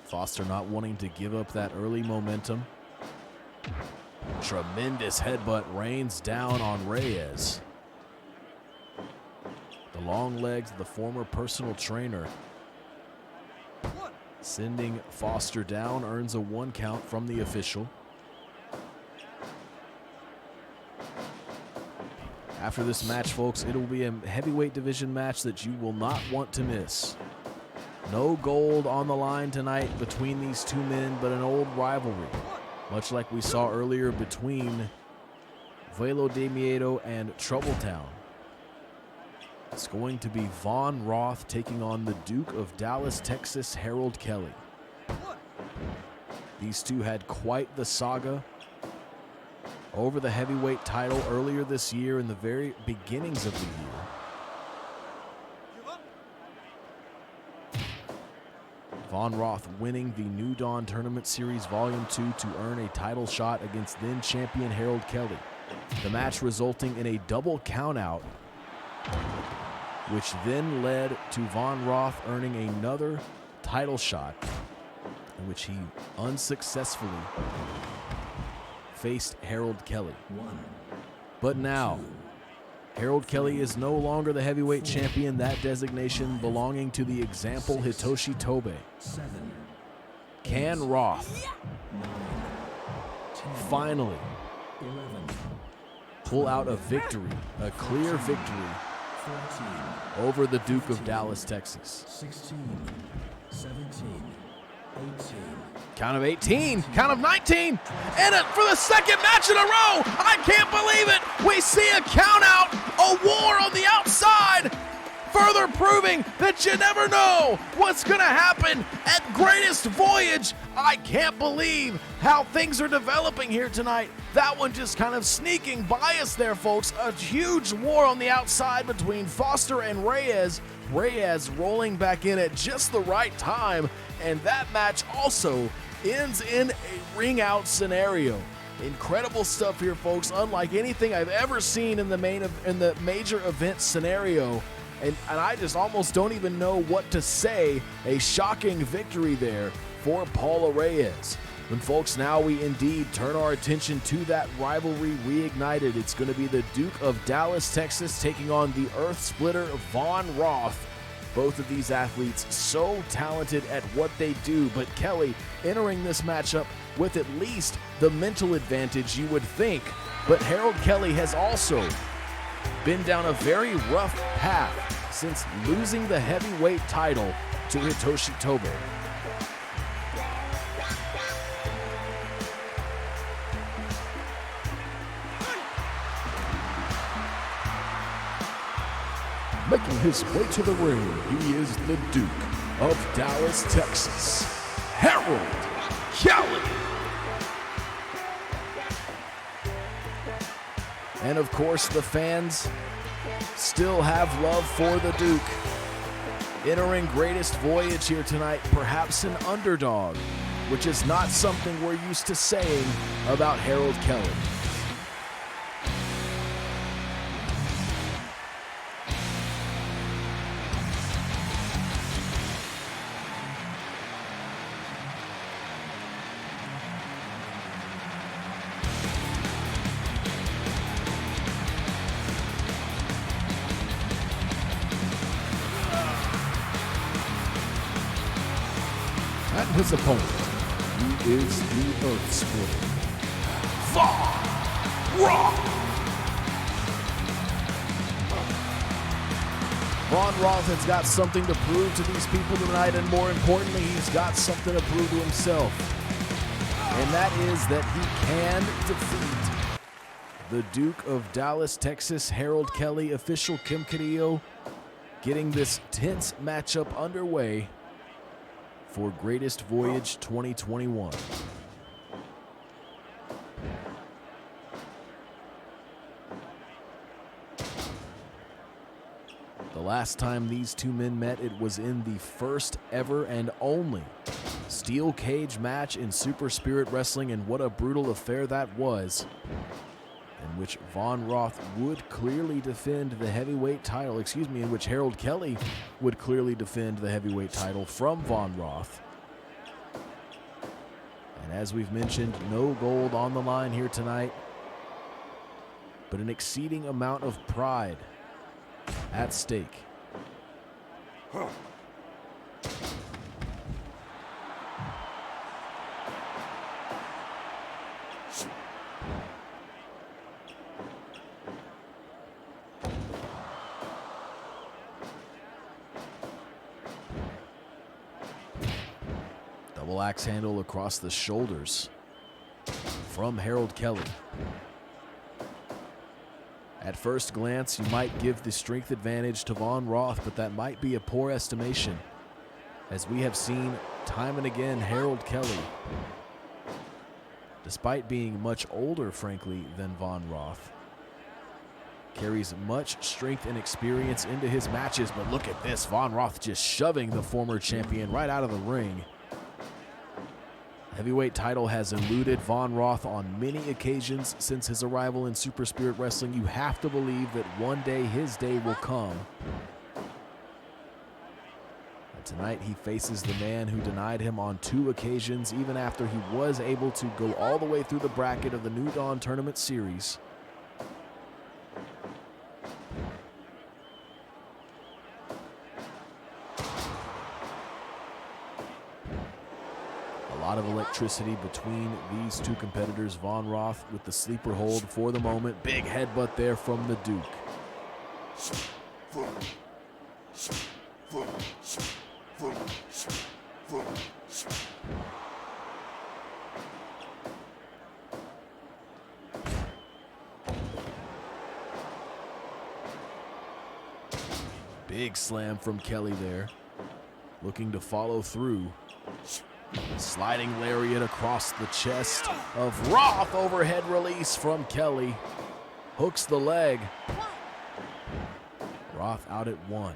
Speaker 1: Foster not wanting to give up that early momentum. Tremendous headbutt rains down on Reyes. The long legs of the former personal trainer. Sending Foster down, earns a 1 count from the official. After this match, folks, it will be a heavyweight division match that you will not want to miss. No gold on the line tonight between these two men, but an old rivalry, much like we saw earlier between VUELO de MIEDO and Troubletown. It's going to be Von Roth taking on the Duke of Dallas, Texas, Harold Kelly. These two had quite the saga over the heavyweight title earlier this year in the very beginnings of the year. Von Roth winning the New Dawn Tournament Series Volume 2 to earn a title shot against then champion Harold Kelly. The match resulting in a double countout, which then led to Von Roth earning another title shot, in which he unsuccessfully faced Harold Kelly. But now, Harold Kelly is no longer the heavyweight champion, that designation belonging to the example Hitoshi Tobe. Can Roth finally pull out a victory, a clear victory over the Duke of Dallas, Texas?
Speaker 4: 16, 17, 18.
Speaker 1: Count of 18, count of 19, and for the second match in a row, I can't believe it. We see a count out, a war on the outside, further proving that you never know what's gonna happen at Greatest Voyage. I can't believe how things are developing here tonight. That one just kind of sneaking by us there, folks. A huge war on the outside between Foster and Reyes. Reyes rolling back in at just the right time, and that match also ends in a ring out scenario. Incredible stuff here, folks. Unlike anything I've ever seen in the major event scenario. And I just almost don't even know what to say. A shocking victory there for Paula Reyes. And folks, now we indeed turn our attention to that rivalry reignited. It's going to be the Duke of Dallas, Texas, taking on the Earth Splitter Von Roth. Both of these athletes so talented at what they do, but Kelly entering this matchup with at least the mental advantage, you would think. But Harold Kelly has also been down a very rough path since losing the heavyweight title to Hitoshi Tobe.
Speaker 2: Making his way to the ring, he is the Duke of Dallas, Texas, Harold Kelly.
Speaker 1: And of course, the fans still have love for the Duke. Entering Greatest Voyage here tonight, perhaps an underdog, which is not something we're used to saying about Harold Kelly.
Speaker 2: And his opponent, he is the Earth Splitter, Von Roth.
Speaker 1: Von Roth has got something to prove to these people tonight, and more importantly, he's got something to prove to himself. And that is that he can defeat the Duke of Dallas, Texas, Harold Kelly. Official Kim Carrillo getting this tense matchup underway for Greatest Voyage 2021. The last time these two men met, it was in the first ever and only steel cage match in Super Spirit Wrestling, and what a brutal affair that was, in which Von Roth would clearly defend the heavyweight title, in which Harold Kelly would clearly defend the heavyweight title from Von Roth. And as we've mentioned, no gold on the line here tonight, but an exceeding amount of pride at stake. Double axe handle across the shoulders from Harold Kelly. At first glance, you might give the strength advantage to Von Roth, but that might be a poor estimation. As we have seen time and again, Harold Kelly, despite being much older, frankly, than Von Roth, carries much strength and experience into his matches. But look at this, Von Roth just shoving the former champion right out of the ring. Heavyweight title has eluded Von Roth on many occasions since his arrival in Super Spirit Wrestling. You have to believe that one day his day will come. And tonight he faces the man who denied him on 2 occasions, even after he was able to go all the way through the bracket of the New Dawn Tournament Series. A lot of electricity between these two competitors. Von Roth with the sleeper hold for the moment. Big headbutt there from the Duke. Big slam from Kelly there. Looking to follow through. Sliding lariat across the chest of Roth. Overhead release from Kelly. Hooks the leg. Roth out at 1.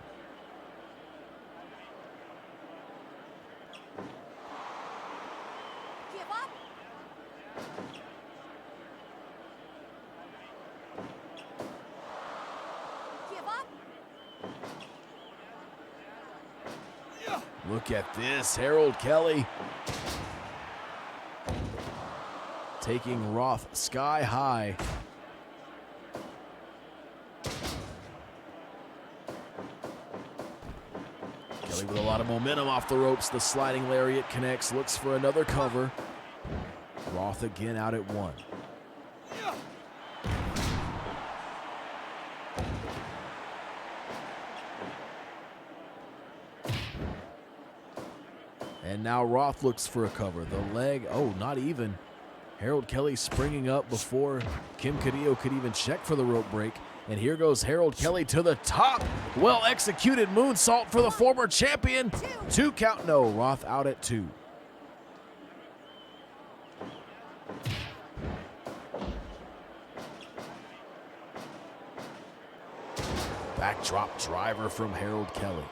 Speaker 5: Give up. Give up.
Speaker 1: Look at this, Harold Kelly taking Roth sky high. Kelly with a lot of momentum off the ropes. The sliding lariat connects, looks for another cover. Roth again out at one. And now Roth looks for a cover. The leg, oh, not even. Harold Kelly springing up before Kim Carrillo could even check for the rope break. And here goes Harold Kelly to the top. Well-executed moonsault for the former champion. 2 count, no. Roth out at 2. Backdrop driver from Harold Kelly.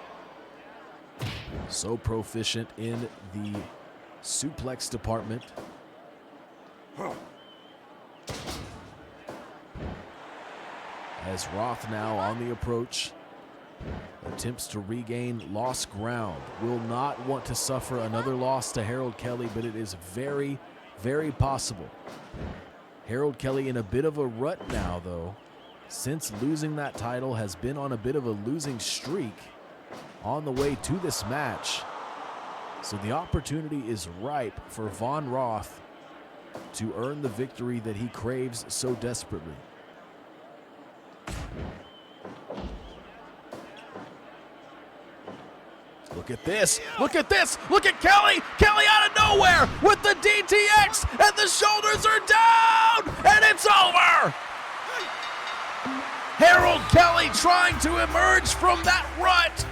Speaker 1: So proficient in the suplex department. As Roth now on the approach, attempts to regain lost ground. Will not want to suffer another loss to Harold Kelly, but it is very, very possible. Harold Kelly in a bit of a rut now, though. Since losing that title, has been on a bit of a losing streak on the way to this match. So the opportunity is ripe for Von Roth to earn the victory that he craves so desperately. Look at this, look at this, look at Kelly! Kelly out of nowhere with the DTX, and the shoulders are down, and it's over! Harold Kelly trying to emerge from that rut,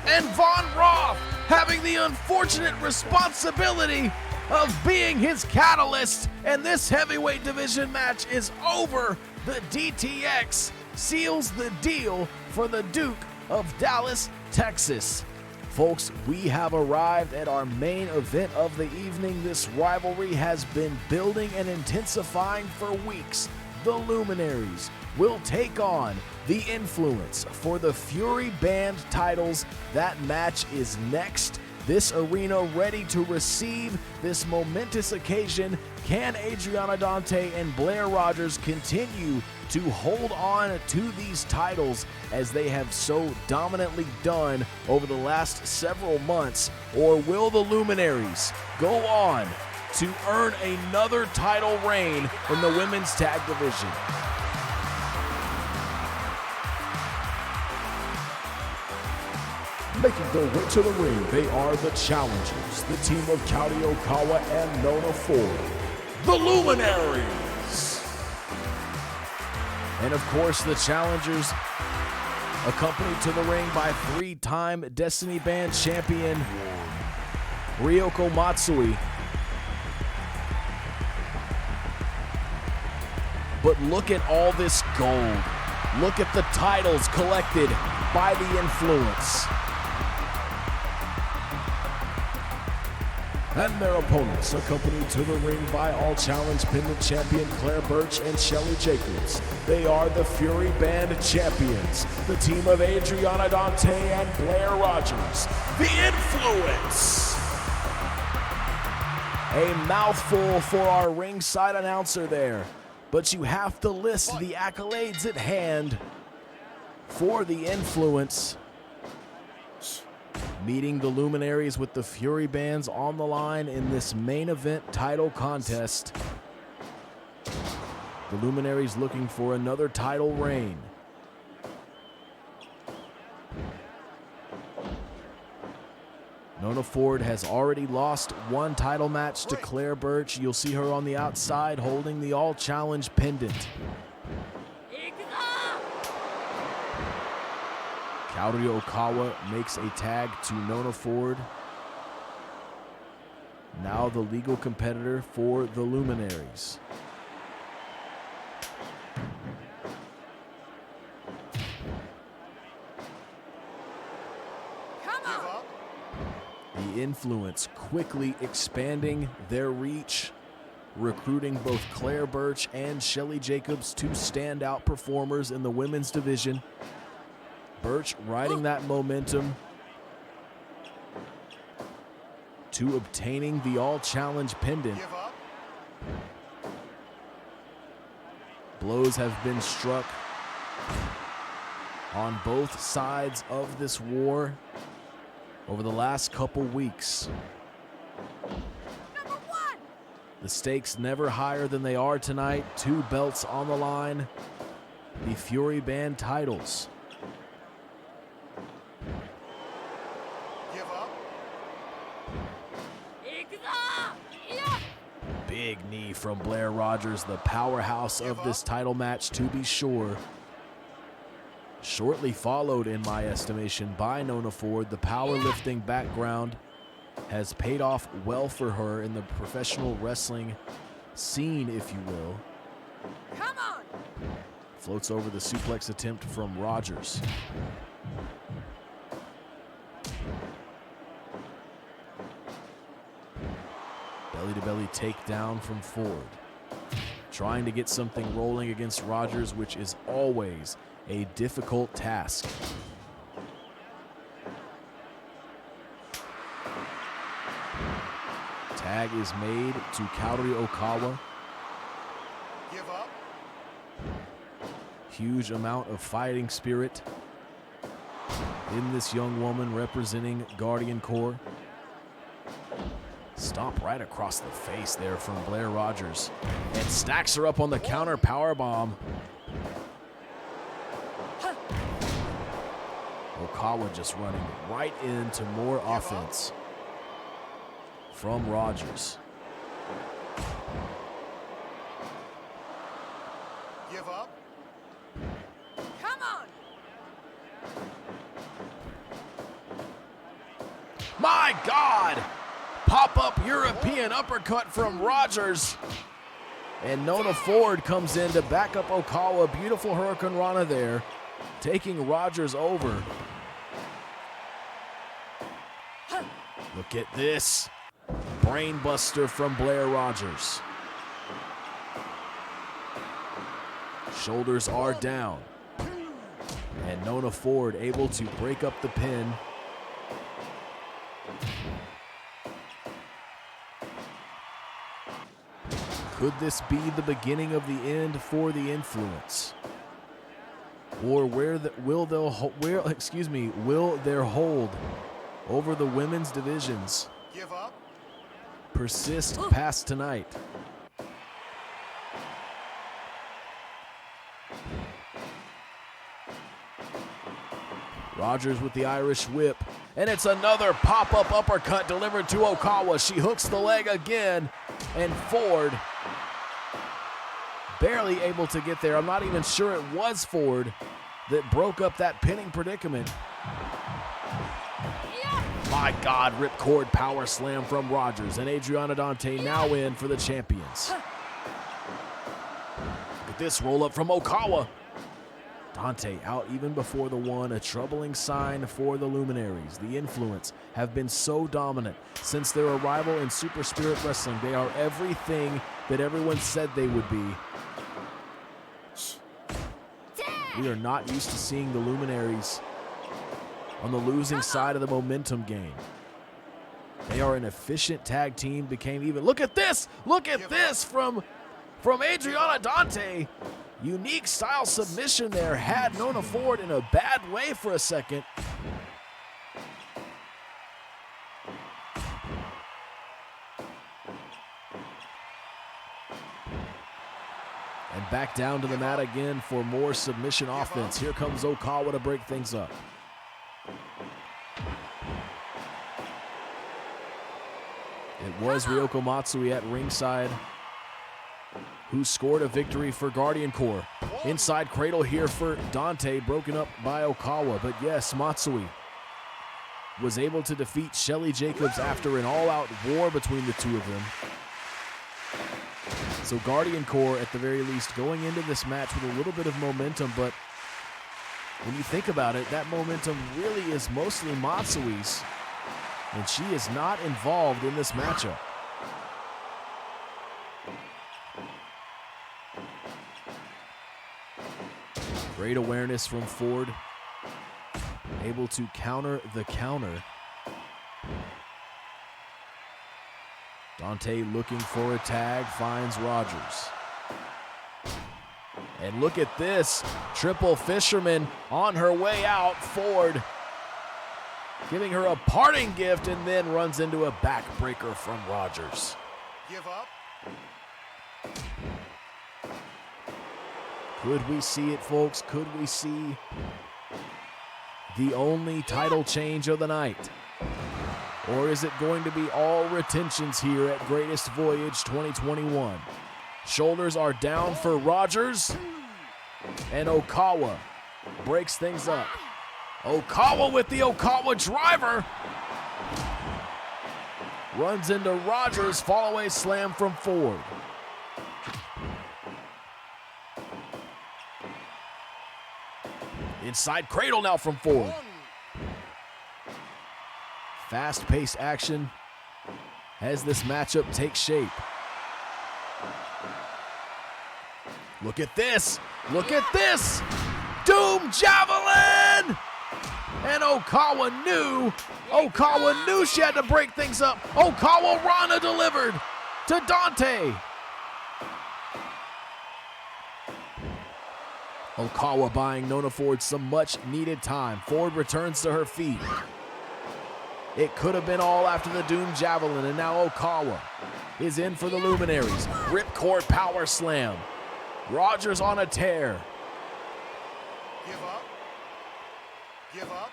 Speaker 1: and Von Roth having the unfortunate responsibility of being his catalyst, and this heavyweight division match is over. The DTX seals the deal for the Duke of Dallas, Texas. Folks, we have arrived at our main event of the evening. This rivalry has been building and intensifying for weeks. The Luminaries will take on the Influence for the Fury Band titles. That match is next. This arena ready to receive this momentous occasion. Can Adriana Dante and Blair Rogers continue to hold on to these titles as they have so dominantly done over the last several months? Or will the Luminaries go on to earn another title reign in the women's tag division?
Speaker 2: Making their way to the ring, they are the challengers, the team of Kaori Okawa and Nona Ford, the Luminaries.
Speaker 1: And of course, the challengers accompanied to the ring by 3-time Destiny Band champion Ryoko Matsui. But look at all this gold. Look at the titles collected by the Influence.
Speaker 2: And their opponents, accompanied to the ring by All Challenge Pendant Champion Claire Birch and Shelly Jacobs. They are the Fury Band champions, the team of Adriana Dante and Blair Rogers, the Influence.
Speaker 1: A mouthful for our ringside announcer there, but you have to list the accolades at hand for the Influence. Meeting the Luminaries with the Fury Bands on the line in this main event title contest. The Luminaries looking for another title reign. Nona Ford has already lost one title match to Claire Birch. You'll see her on the outside holding the All Challenge pendant. Kaori Okawa makes a tag to Nona Ford. Now the legal competitor for the Luminaries. The Influence quickly expanding their reach, recruiting both Claire Birch and Shelly Jacobs, two standout performers in the women's division. Birch riding that momentum to obtaining the All-Challenge pendant.
Speaker 3: Give up.
Speaker 1: Blows have been struck on both sides of this war over the last couple weeks. The stakes never higher than they are tonight. 2 belts on the line. The Fury Band titles.
Speaker 3: Give up.
Speaker 1: Big knee from Blair Rogers, the powerhouse of this title match, to be sure. Shortly followed, in my estimation, by Nona Ford. The powerlifting background has paid off well for her in the professional wrestling scene, if you will.
Speaker 5: Come on!
Speaker 1: Floats over the suplex attempt from Rogers. Belly-to-belly takedown from Ford. Trying to get something rolling against Rogers, which is always a difficult task. Tag is made to Kaori Okawa.
Speaker 3: Give up.
Speaker 1: Huge amount of fighting spirit in this young woman representing Guardian Corps. Stomp right across the face there from Blair Rogers. And stacks her up on the counter powerbomb. Okawa just running right into more offense from Rogers.
Speaker 3: Give up.
Speaker 5: Come on!
Speaker 1: My God! Pop-up European uppercut from Rogers. And Nona Ford comes in to back up Okawa. Beautiful Hurricane Rana there, taking Rogers over. Look at this. Brainbuster from Blair Rogers. Shoulders are down. And Nona Ford able to break up the pin. Could this be the beginning of the end for the Influence? Or will their hold over the women's divisions
Speaker 3: Give up.
Speaker 1: persist past tonight? Rogers with the Irish whip, and it's another pop-up uppercut delivered to Okawa. She hooks the leg again, and Ford barely able to get there. I'm not even sure it was Ford that broke up that pinning predicament. My God, ripcord power slam from Rogers, and Adriana Dante now in for the champions. Look at this roll up from Okawa. Dante out even before the one, a troubling sign for the Luminaries. The Influence have been so dominant since their arrival in Super Spirit Wrestling. They are everything that everyone said they would be. We are not used to seeing the Luminaries on the losing side of the momentum game. They are an efficient tag team, became even. Look at this! Look at this from Adriana Dante. Unique style submission there, had Nona Ford in a bad way for a second. And back down to the mat again for more submission offense. Here comes Okawa to break things up. It was Ryoko Matsui at ringside who scored a victory for Guardian Corps. Inside cradle here for Dante, broken up by Okawa. But yes, Matsui was able to defeat Shelly Jacobs after an all-out war between the two of them. So Guardian Corps, at the very least, going into this match with a little bit of momentum, but when you think about it, that momentum really is mostly Matsui's, and she is not involved in this matchup. Great awareness from Ford, able to counter the counter. Dante looking for a tag, finds Rogers. And look at this, triple fisherman on her way out. Ford giving her a parting gift and then runs into a backbreaker from Rogers.
Speaker 3: Give up.
Speaker 1: Could we see it, folks? Could we see the only title change of the night? Or is it going to be all retentions here at Greatest Voyage 2021? Shoulders are down for Rogers, and Okawa breaks things up. Okawa with the Okawa driver. Runs into Rogers, fall away slam from Ford. Inside cradle now from Ford. Fast-paced action as this matchup takes shape. Look at this. Look at this. Doom Javelin! And Okawa knew she had to break things up. Okawa Rana delivered to Dante. Okawa buying Nona Ford some much needed time. Ford returns to her feet. It could have been all after the Doom Javelin, and now Okawa is in for the Luminaries. Ripcord power slam. Rogers on a tear.
Speaker 3: Give up. Give up.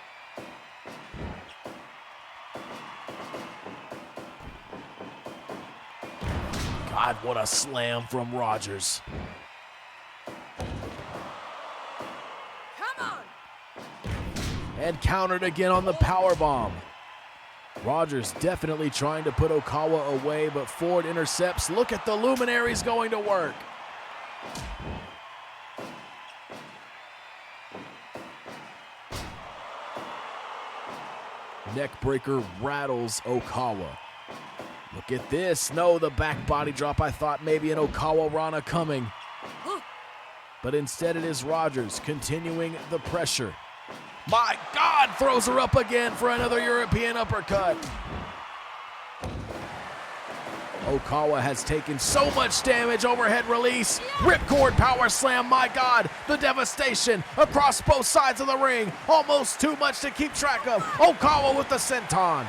Speaker 1: God, what a slam from Rogers.
Speaker 5: Come on!
Speaker 1: And countered again on the powerbomb. Rogers definitely trying to put Okawa away, but Ford intercepts. Look at the Luminaries going to work. Neckbreaker rattles Okawa. Look at this. No, the back body drop. I thought maybe an Okawa Rana coming. But instead it is Rogers continuing the pressure. My God, throws her up again for another European uppercut. Okawa has taken so much damage. Overhead release. Ripcord power slam. My God, the devastation across both sides of the ring. Almost too much to keep track of. Okawa with the senton.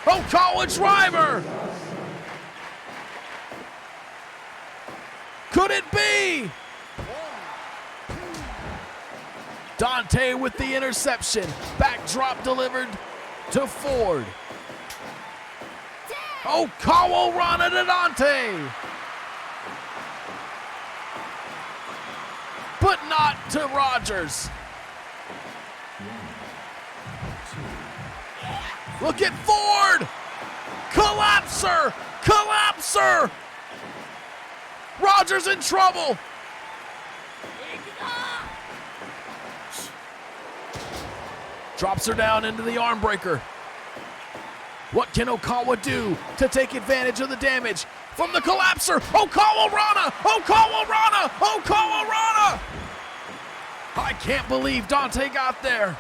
Speaker 1: Okawa driver. Could it be? Dante with the interception. Backdrop delivered to Ford. Okawa Rana to Dante. But not to Rogers. Look at Ford. Collapser. Collapser. Rogers in trouble. Drops her down into the arm breaker. What can Okawa do to take advantage of the damage from the collapser? Okawa Rana! Okawa Rana! Okawa Rana! I can't believe Dante got there.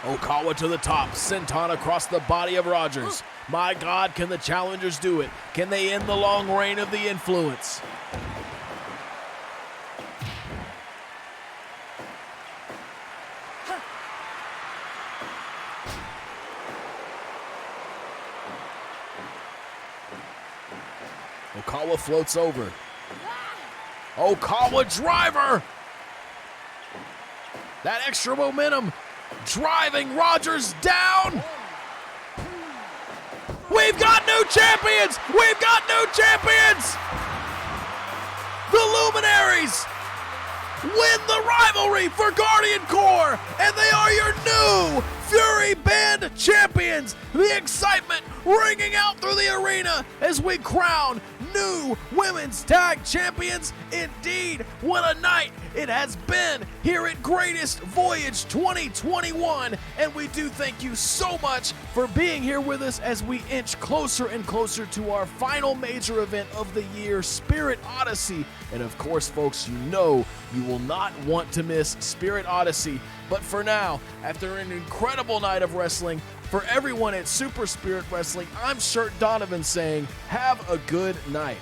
Speaker 1: Okawa to the top, senton across the body of Rogers. My God, can the challengers do it? Can they end the long reign of the influence? Okawa floats over. Okawa driver! That extra momentum driving Rogers down. We've got new champions! We've got new champions! The Luminaries win the rivalry for Guardian Corps, and they are your new Fury Band champions. The excitement ringing out through the arena as we crown new women's tag champions. Indeed, what a night it has been here at Greatest Voyage 2021, and we do thank you so much for being here with us as we inch closer and closer to our final major event of the year, Spirit Odyssey. And of course, folks, you know you will not want to miss Spirit Odyssey. But for now, after an incredible night of wrestling, for everyone at Super Spirit Wrestling, I'm Shirt Donovan saying, have a good night.